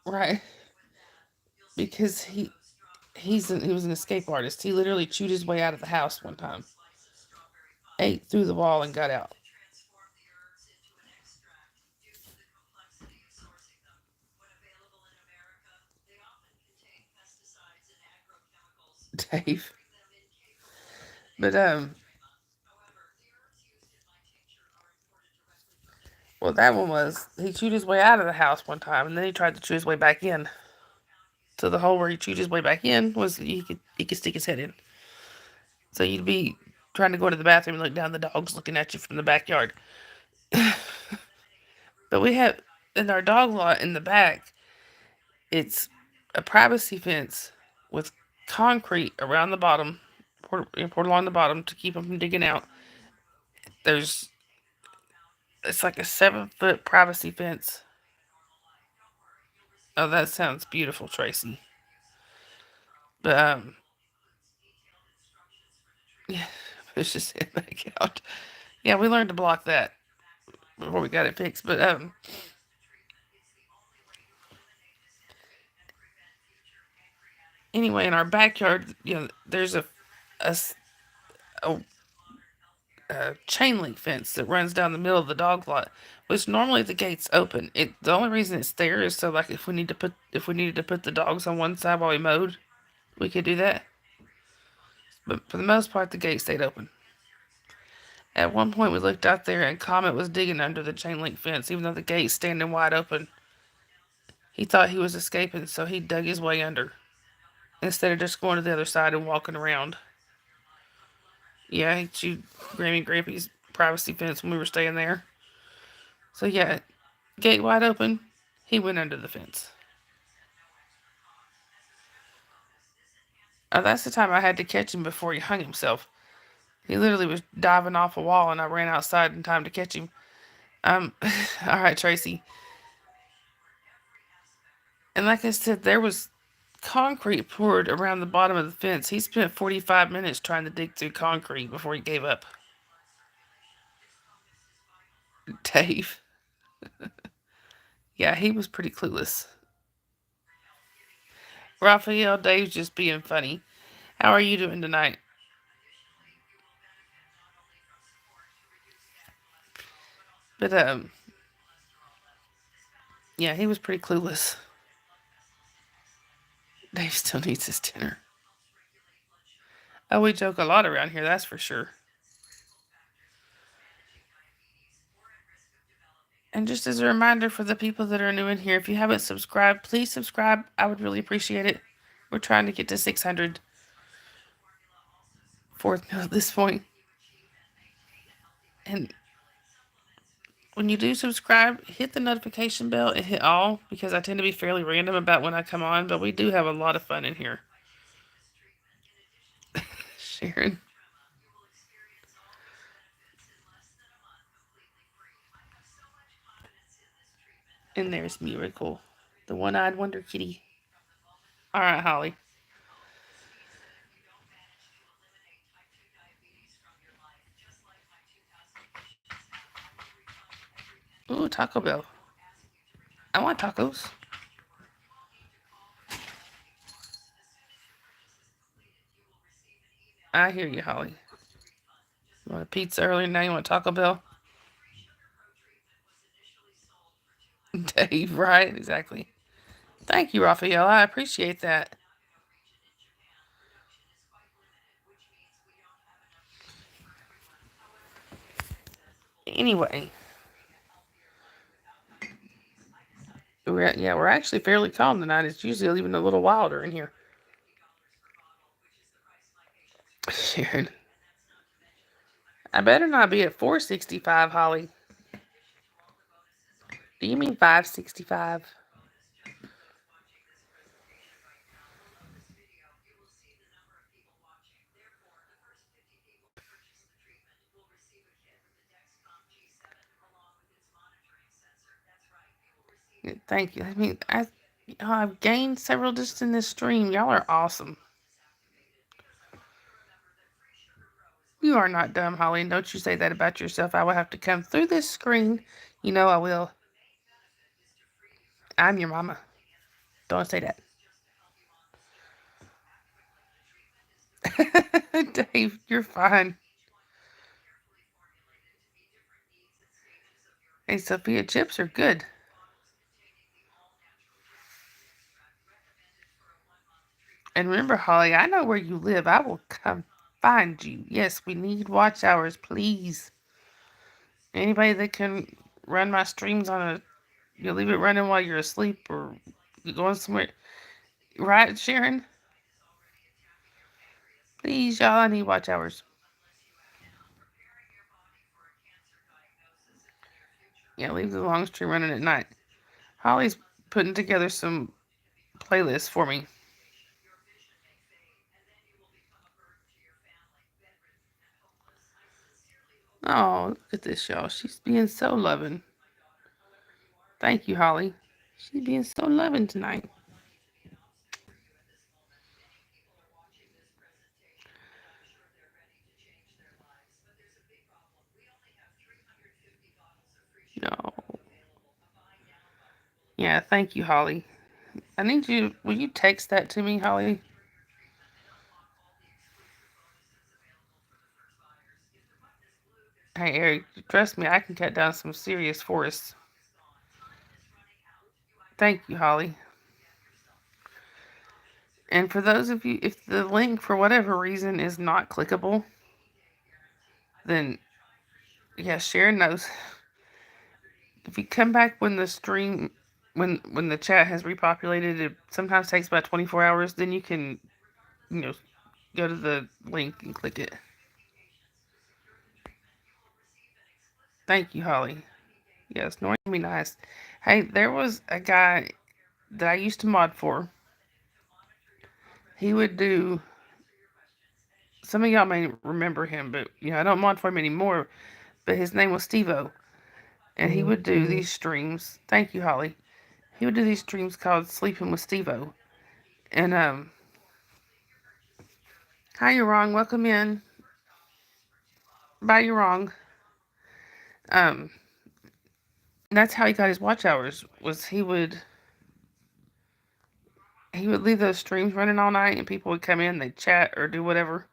Right. Because he was an escape artist. He literally chewed his way out of the house one time, ate through the wall, and got out. Dave. But well, that one was he chewed his way out of the house one time, and then he tried to chew his way back in. So the hole where he chewed his way back in was he could stick his head in. So you'd be trying to go to the bathroom and look down, the dog's looking at you from the backyard. But we have in our dog lot in the back, it's a privacy fence with concrete around the bottom, poured along the bottom to keep them from digging out. There's it's like a 7 foot privacy fence. Oh, that sounds beautiful, Tracy. But yeah, it's just head back out. Yeah, we learned to block that before we got it fixed. But anyway, in our backyard, there's a, a, a chain link fence that runs down the middle of the dog lot, which normally the gate's open. The only reason it's there is so like if we needed to put the dogs on one side while we mowed, we could do that. But for the most part, the gate stayed open. At one point, we looked out there and Comet was digging under the chain link fence, even though the gate's standing wide open. He thought he was escaping, so he dug his way under instead of just going to the other side and walking around. Yeah, he chewed Grammy and Grampy's privacy fence when we were staying there. So yeah, gate wide open, he went under the fence. That's the time I had to catch him before he hung himself. He literally was diving off a wall, and I ran outside in time to catch him. All right, Tracy. And like I said, there was concrete poured around the bottom of the fence. He spent 45 minutes trying to dig through concrete before he gave up. Dave. Yeah, he was pretty clueless. Raphael, Dave's just being funny. How are you doing tonight? But yeah, he was pretty clueless. Dave still needs his dinner. Oh, we joke a lot around here, that's for sure. And just as a reminder for the people that are new in here, if you haven't subscribed, please subscribe. I would really appreciate it. We're trying to get to 600 fourth meal at this point. And when you do subscribe, hit the notification bell and hit all because I tend to be fairly random about when I come on, but we do have a lot of fun in here. Sharon. And there's Miracle, the one eyed Wonder Kitty. All right, Holly. Ooh, Taco Bell. I want tacos. I hear you, Holly. You want a pizza earlier now? You want Taco Bell? Dave, right? Exactly. Thank you, Raphael. I appreciate that. Anyway, we're actually fairly calm tonight. It's usually even a little wilder in here. Sharon, I better not be at 465, Holly. Do you mean 565? Thank you. I mean, I've gained several just in this stream. Y'all are awesome. You are not dumb, Holly. And don't you say that about yourself. I will have to come through this screen. You know I will. I'm your mama. Don't say that. Dave, you're fine. Hey, Sophia, chips are good. And remember, Holly, I know where you live. I will come find you. Yes, we need watch hours, please. Anybody that can run my streams on a, you leave it running while you're asleep or going somewhere. Right, Sharon? Please, y'all, I need watch hours. Yeah, leave the long stream running at night. Holly's putting together some playlists for me. Oh, look at this, y'all. She's being so loving. Thank you, Holly. She's being so loving tonight. No. Yeah, thank you, Holly. I need you. Will you text that to me, Holly? Hey, Eric, trust me, I can cut down some serious forests. Thank you, Holly. And for those of you, if the link for whatever reason is not clickable, then yeah, Sharon knows. If you come back when the stream, when the chat has repopulated, it sometimes takes about 24 hours. Then you can, you know, go to the link and click it. Thank you, Holly. Yes, Norton be nice. Hey, there was a guy that I used to mod for. He would do. Some of y'all may remember him, but I don't mod for him anymore. But his name was Steve-O, and he would do these streams. Thank you, Holly. He would do these streams called "Sleeping with Steve-O," and hi, you're wrong. Welcome in. Bye, you're wrong. Um, that's how he got his watch hours. Was he would leave those streams running all night, and people would come in, they'd chat or do whatever.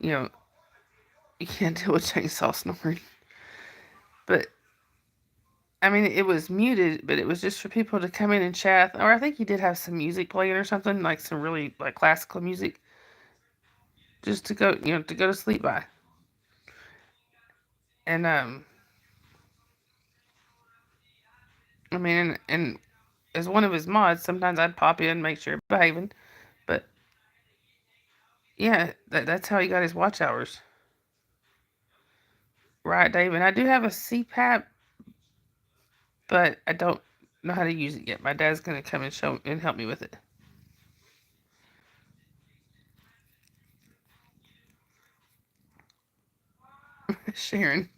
You know, you can't deal with chainsaw snoring. But I mean, it was muted, but it was just for people to come in and chat. Or I think he did have some music playing or something, like some really like classical music, just to go, to go to sleep by. And I mean, and as one of his mods, sometimes I'd pop in, make sure behaving. But yeah, that's how he got his watch hours. Right, Dave. And I do have a CPAP, but I don't know how to use it yet. My dad's gonna come and show and help me with it. Sharon.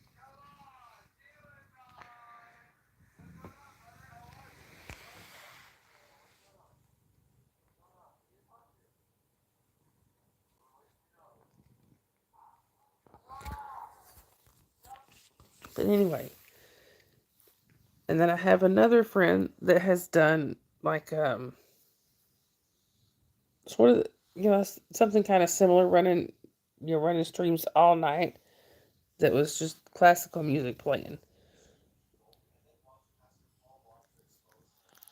But anyway, and then I have another friend that has done like sort of something kind of similar, running streams all night that was just classical music playing.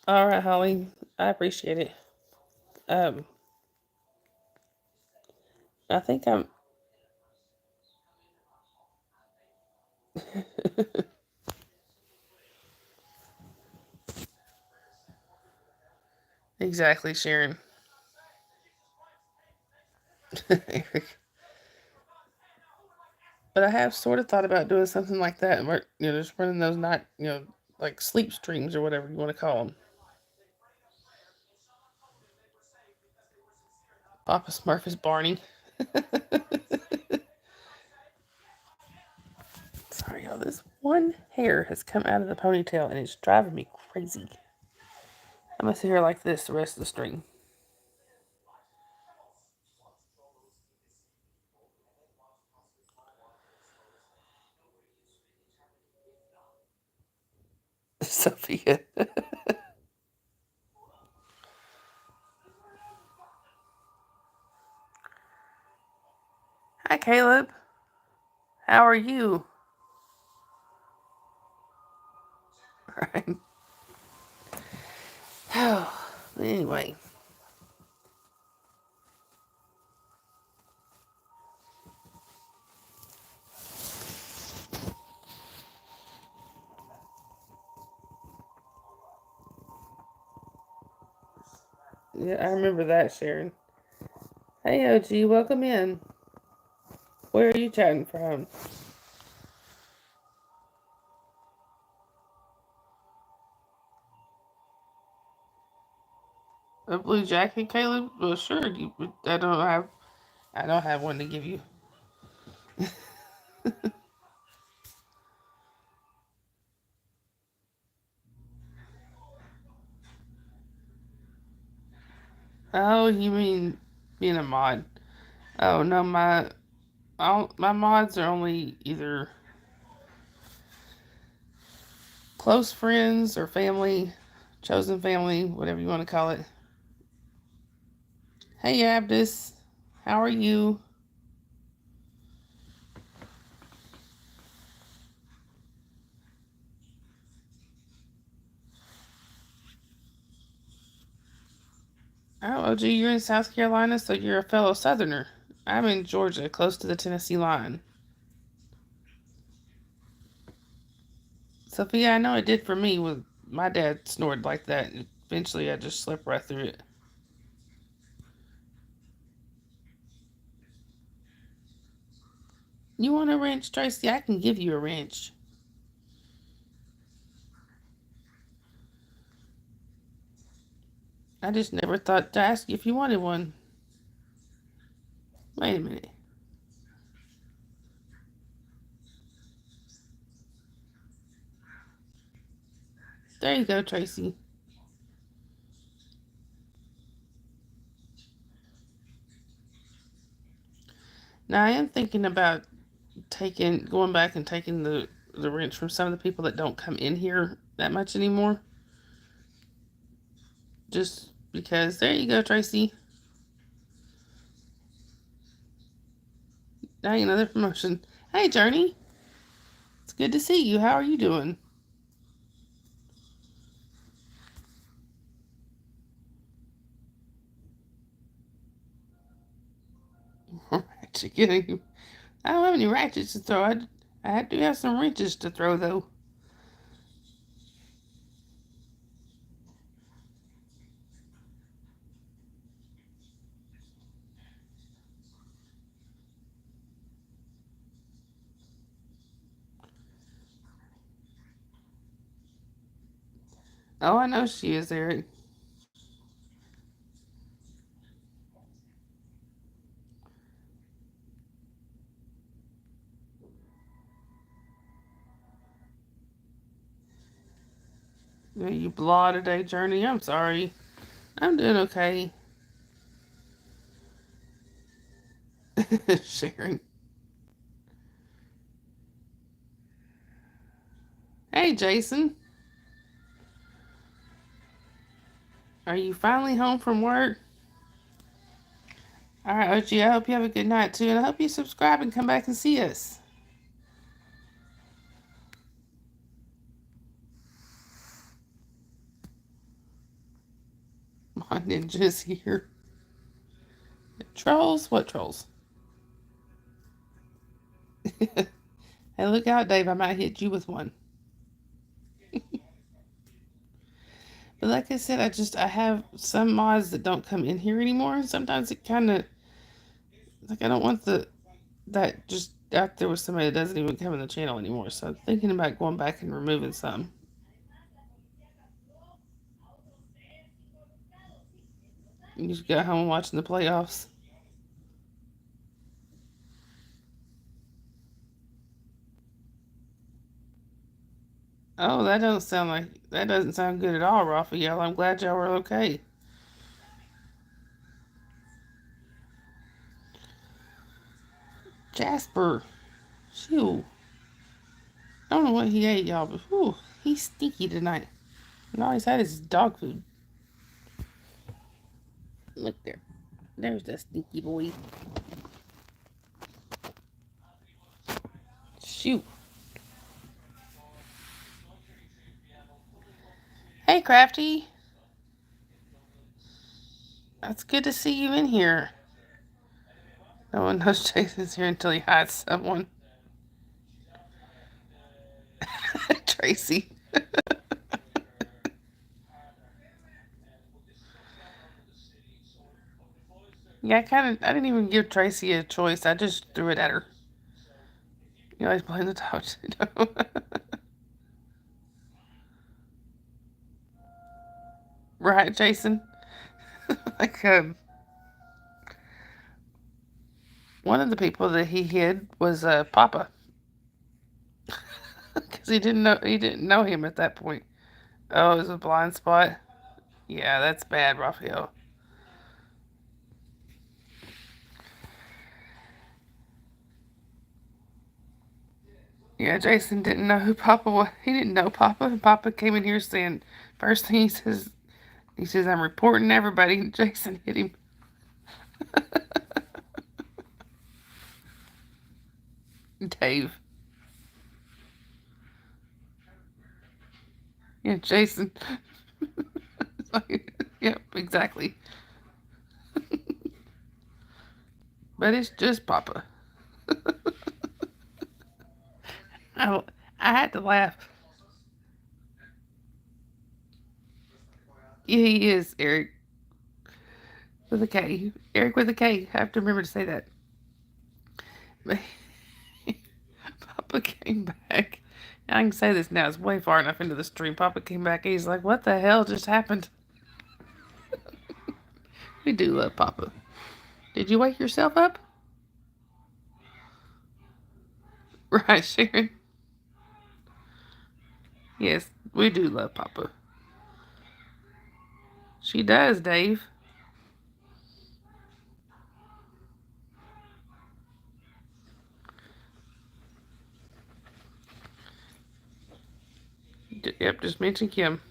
All right, Holly, I appreciate it. Um, I think I'm. Exactly, Sharon. Eric. But I have sort of thought about doing something like that, where just running those night, like sleep streams or whatever you want to call them. Papa Smurf is Barney. Sorry, y'all. This one hair has come out of the ponytail and it's driving me crazy. I'm gonna sit here like this the rest of the stream. Sophia. Hi, Caleb. How are you? Right. Oh, anyway. Yeah, I remember that, Sharon. Hey, OG, welcome in. Where are you chatting from? A blue jacket, Caleb? Well, sure. I don't have one to give you. Oh, you mean being a mod? Oh no, my mods are only either close friends or family, chosen family, whatever you want to call it. Hey, Abdus, how are you? Oh, OG, you're in South Carolina, so you're a fellow Southerner. I'm in Georgia, close to the Tennessee line. Sophia, I know it did for me when my dad snored like that. And eventually, I just slept right through it. You want a wrench, Tracy? I can give you a wrench. I just never thought to ask you if you wanted one. Wait a minute. There you go, Tracy. Now I am thinking about going back and taking the wrench from some of the people that don't come in here that much anymore. Just because. There you go, Tracy. Now another promotion. Hey, Journey. It's good to see you. How are you doing? Ratchet getting. I don't have any ratchets to throw. I do have some wrenches to throw though. Oh, I know she is, Eric. You blah today, Journey. I'm sorry. I'm doing okay. Sharon. Hey, Jason. Are you finally home from work? All right, OG, I hope you have a good night too, and I hope you subscribe and come back and see us. My ninja's here. Trolls? What trolls? Hey, look out, Dave. I might hit you with one. But like I said, I have some mods that don't come in here anymore. Sometimes it kind of like I don't want that just out there with somebody that doesn't even come in the channel anymore. So I'm thinking about going back and removing some. You just got home watching the playoffs. Oh, that doesn't sound good at all, Raphael. I'm glad y'all were okay. Jasper, shoo. I don't know what he ate, y'all, but whew, he's stinky tonight. And all he's had is dog food. Look there. There's that stinky boy. Shoot. Hey, Crafty. It's good to see you in here. No one knows Jason's here until he hides someone. Tracy. Yeah, I didn't even give Tracy a choice. I just threw it at her. You always blame the dogs. Right, Jason? like, one of the people that he hid was Papa. Because he didn't know him at that point. Oh, it was a blind spot? Yeah, that's bad, Raphael. Yeah, Jason didn't know who Papa was. He didn't know Papa. And Papa came in here saying, first thing he says, I'm reporting everybody. Jason hit him. Dave. Yeah, Jason. Yep, exactly. But it's just Papa. I, I had to laugh. Yeah, he is, Eric. With a K. Eric with a K. I have to remember to say that. But Papa came back. I can say this now. It's way far enough into the stream. Papa came back and he's like, what the hell just happened? We do love Papa. Did you wake yourself up? Right, Sharon? Yes, we do love Papa. She does, Dave. Yep, just mention Kim.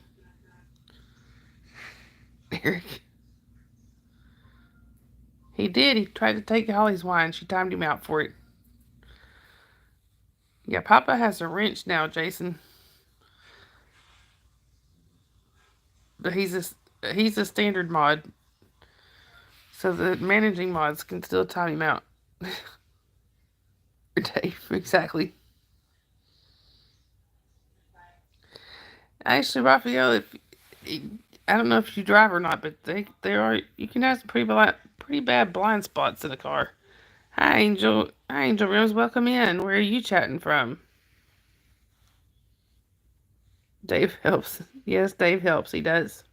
Eric. He did. He tried to take Holly's wine. She timed him out for it. Yeah, Papa has a wrench now, Jason. But he's a standard mod. So the managing mods can still time him out. Dave, exactly. Actually, Raphael, if I don't know if you drive or not, but they are you can have some pretty bad blind spots in a car. Hi, Angel. Hi, Angel Rims. Welcome in. Where are you chatting from? Dave helps. Yes, Dave helps. He does.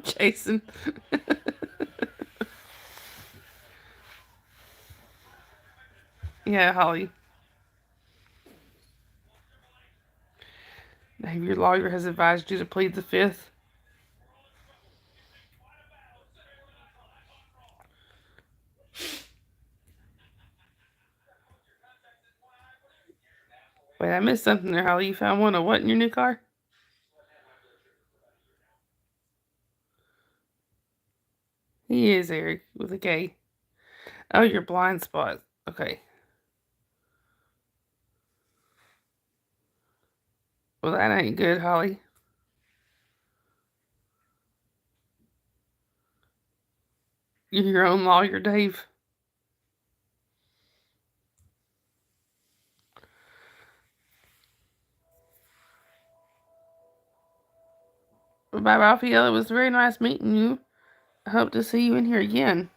Jason. Yeah, Holly. Dave, your lawyer has advised you to plead the fifth. Wait, I missed something there, Holly. You found one of what in your new car? He is Eric with a K. Oh, your blind spot. Okay. Well, that ain't good, Holly. You're your own lawyer, Dave. Bye, Raphael. It was very nice meeting you. I hope to see you in here again.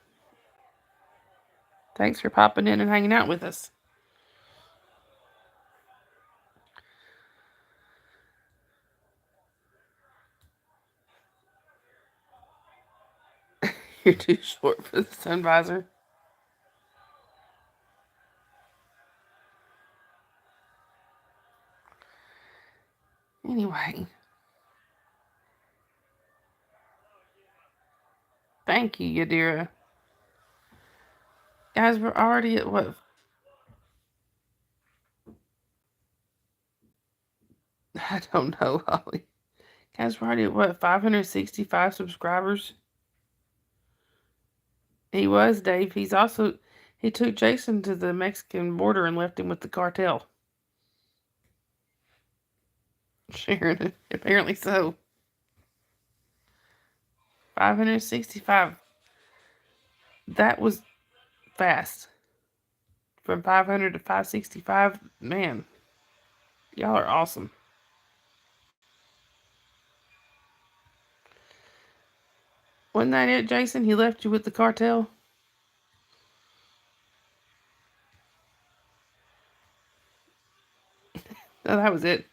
Thanks for popping in and hanging out with us. You're too short for the sun visor. Anyway. Thank you, Yadira. Guys, we're already at what? I don't know, Holly. Guys, we're already at what? 565 subscribers? He was, Dave. He took Jason to the Mexican border and left him with the cartel. Sharon, apparently so. 565. That was fast. From 500 to 565, man, y'all are awesome. Wasn't that it, Jason? He left you with the cartel? No, that was it.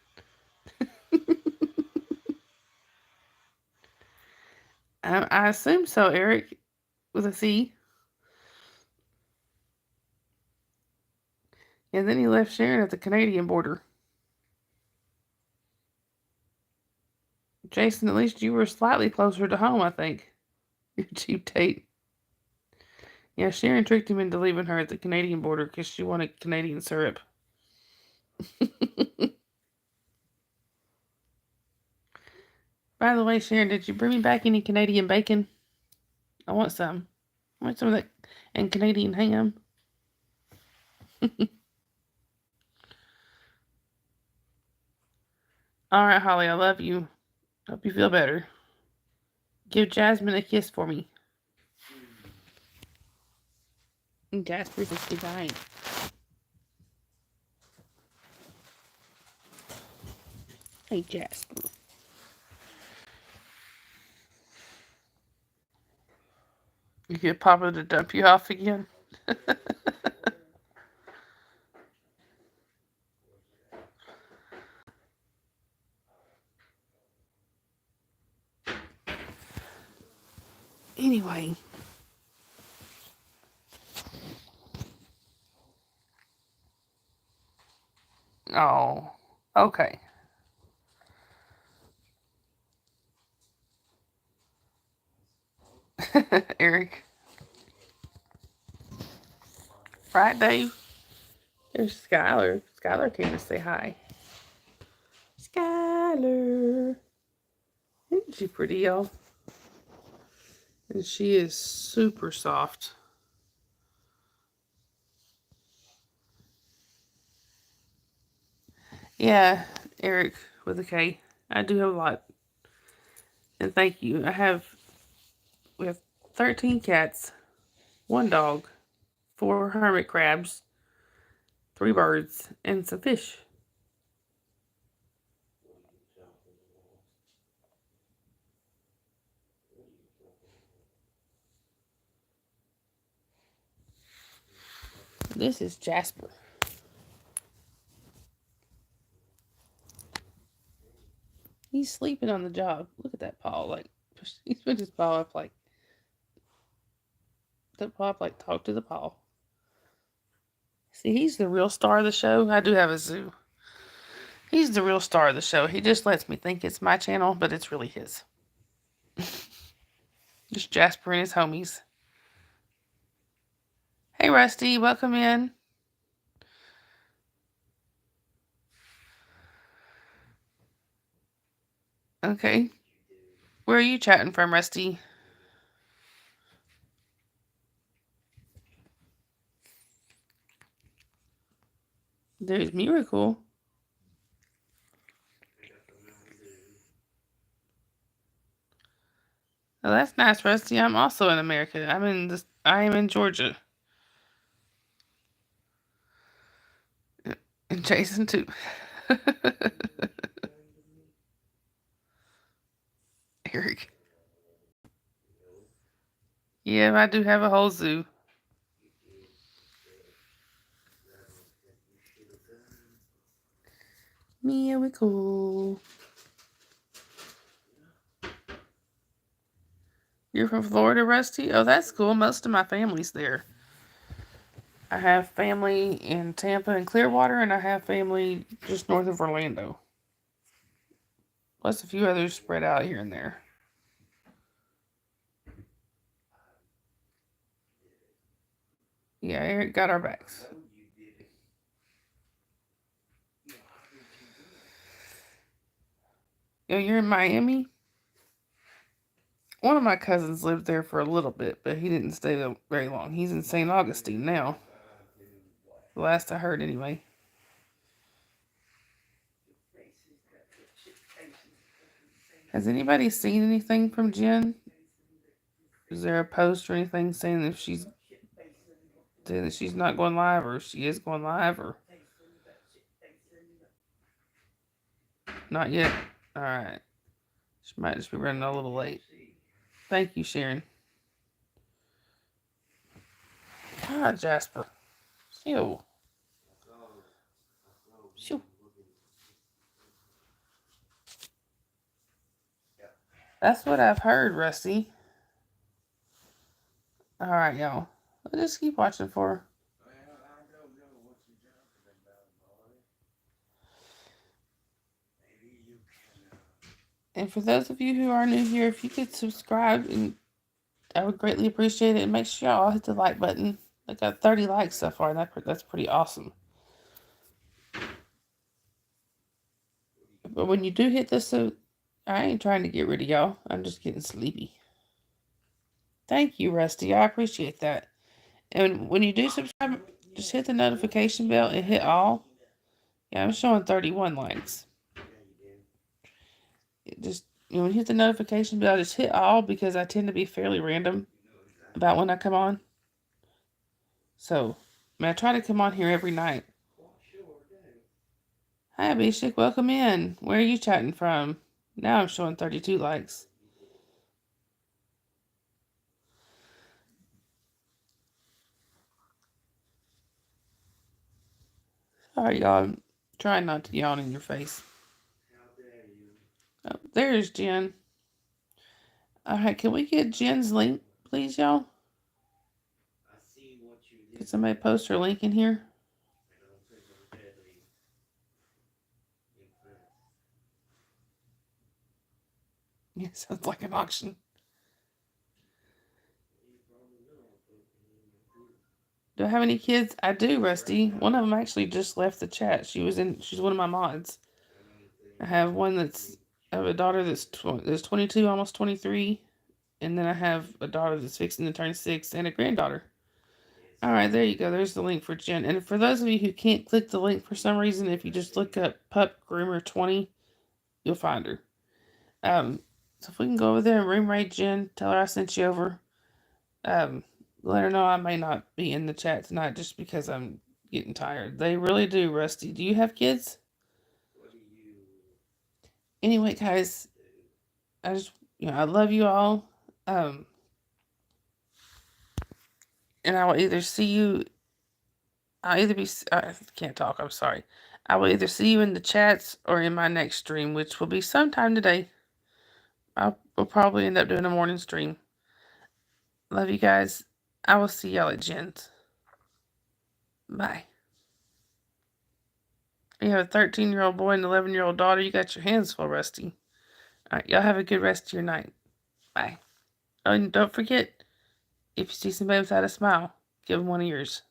I assume so, Eric, with a C. And then he left Sharon at the Canadian border. Jason, at least you were slightly closer to home, I think. You cheap date. Yeah, Sharon tricked him into leaving her at the Canadian border because she wanted Canadian syrup. By the way, Sharon, did you bring me back any Canadian bacon? I want some. I want some of that and Canadian ham. All right, Holly, I love you. Hope you feel better. Give Jasmine a kiss for me. Jasper's is divine. Hey, Jasper. You get Papa to dump you off again? Anyway. Oh, okay. Eric. Right, Dave? There's Skylar. Skylar came to say hi. Skylar. Isn't she pretty, y'all? And she is super soft. Yeah, Eric with a K. I do have a lot. And thank you. We have 13 cats, 1 dog, 4 hermit crabs, 3 birds, and some fish. This is Jasper. He's sleeping on the job. Look at that paw. Like, he's put his paw up like, talk to the paw. See, he's the real star of the show. I do have a zoo. He's the real star of the show. He just lets me think it's my channel, but it's really his. Just Jasper and his homies. Hey, Rusty, welcome in. Okay. Where are you chatting from, Rusty? There's Miracle. Oh, that's nice, Rusty. I'm also in America. I am in Georgia. And Jason too. Eric. Yeah, I do have a whole zoo. Mia, we cool. You're from Florida, Rusty? Oh, that's cool. Most of my family's there. I have family in Tampa and Clearwater, and I have family just north of Orlando. Plus a few others spread out here and there. Yeah, Eric got our backs. You're in Miami? One of my cousins lived there for a little bit, but he didn't stay there very long. He's in St. Augustine now. The last I heard, anyway. Has anybody seen anything from Jen? Is there a post or anything saying that she's not going live, or she is going live, or not yet? All right. She might just be running a little late. Thank you, Sharon. God, Jasper. Ew. Shoo. That's what I've heard, Rusty. All right, y'all. We'll just keep watching for her. And for those of you who are new here, if you could subscribe, and I would greatly appreciate it. And make sure y'all hit the like button. I got 30 likes so far, and that's pretty awesome. But when you do hit this, so I ain't trying to get rid of y'all. I'm just getting sleepy. Thank you, Rusty. I appreciate that. And when you do subscribe, just hit the notification bell and hit all. Yeah, I'm showing 31 likes. When you hit the notification bell, just hit all, because I tend to be fairly random about when I come on. So, I try to come on here every night. Hi, Abhishek. Welcome in. Where are you chatting from? Now I'm showing 32 likes. Sorry, y'all. I'm trying not to yawn in your face. Oh, there's Jen. Alright, can we get Jen's link, please, y'all? Could somebody post her link in here? Yeah, sounds like an auction. Do I have any kids? I do, Rusty. One of them actually just left the chat. She's one of my mods. I have a daughter that's 22, almost 23. And then I have a daughter that's fixing to turn 6 and a granddaughter. All right, there you go. There's the link for Jen. And for those of you who can't click the link for some reason, if you just look up Pup Groomer 20, you'll find her. So if we can go over there and room rate Jen, tell her I sent you over. Let her know I may not be in the chat tonight just because I'm getting tired. They really do, Rusty. Do you have kids? Anyway, guys, I love you all. And I will either see you. I can't talk. I'm sorry. I will either see you in the chats or in my next stream, which will be sometime today. We'll probably end up doing a morning stream. Love you guys. I will see y'all at Jen's. Bye. You have a 13-year-old boy and an 11-year-old daughter. You got your hands full, Rusty. All right, y'all have a good rest of your night. Bye. Oh, and don't forget, if you see somebody without a smile, give them one of yours.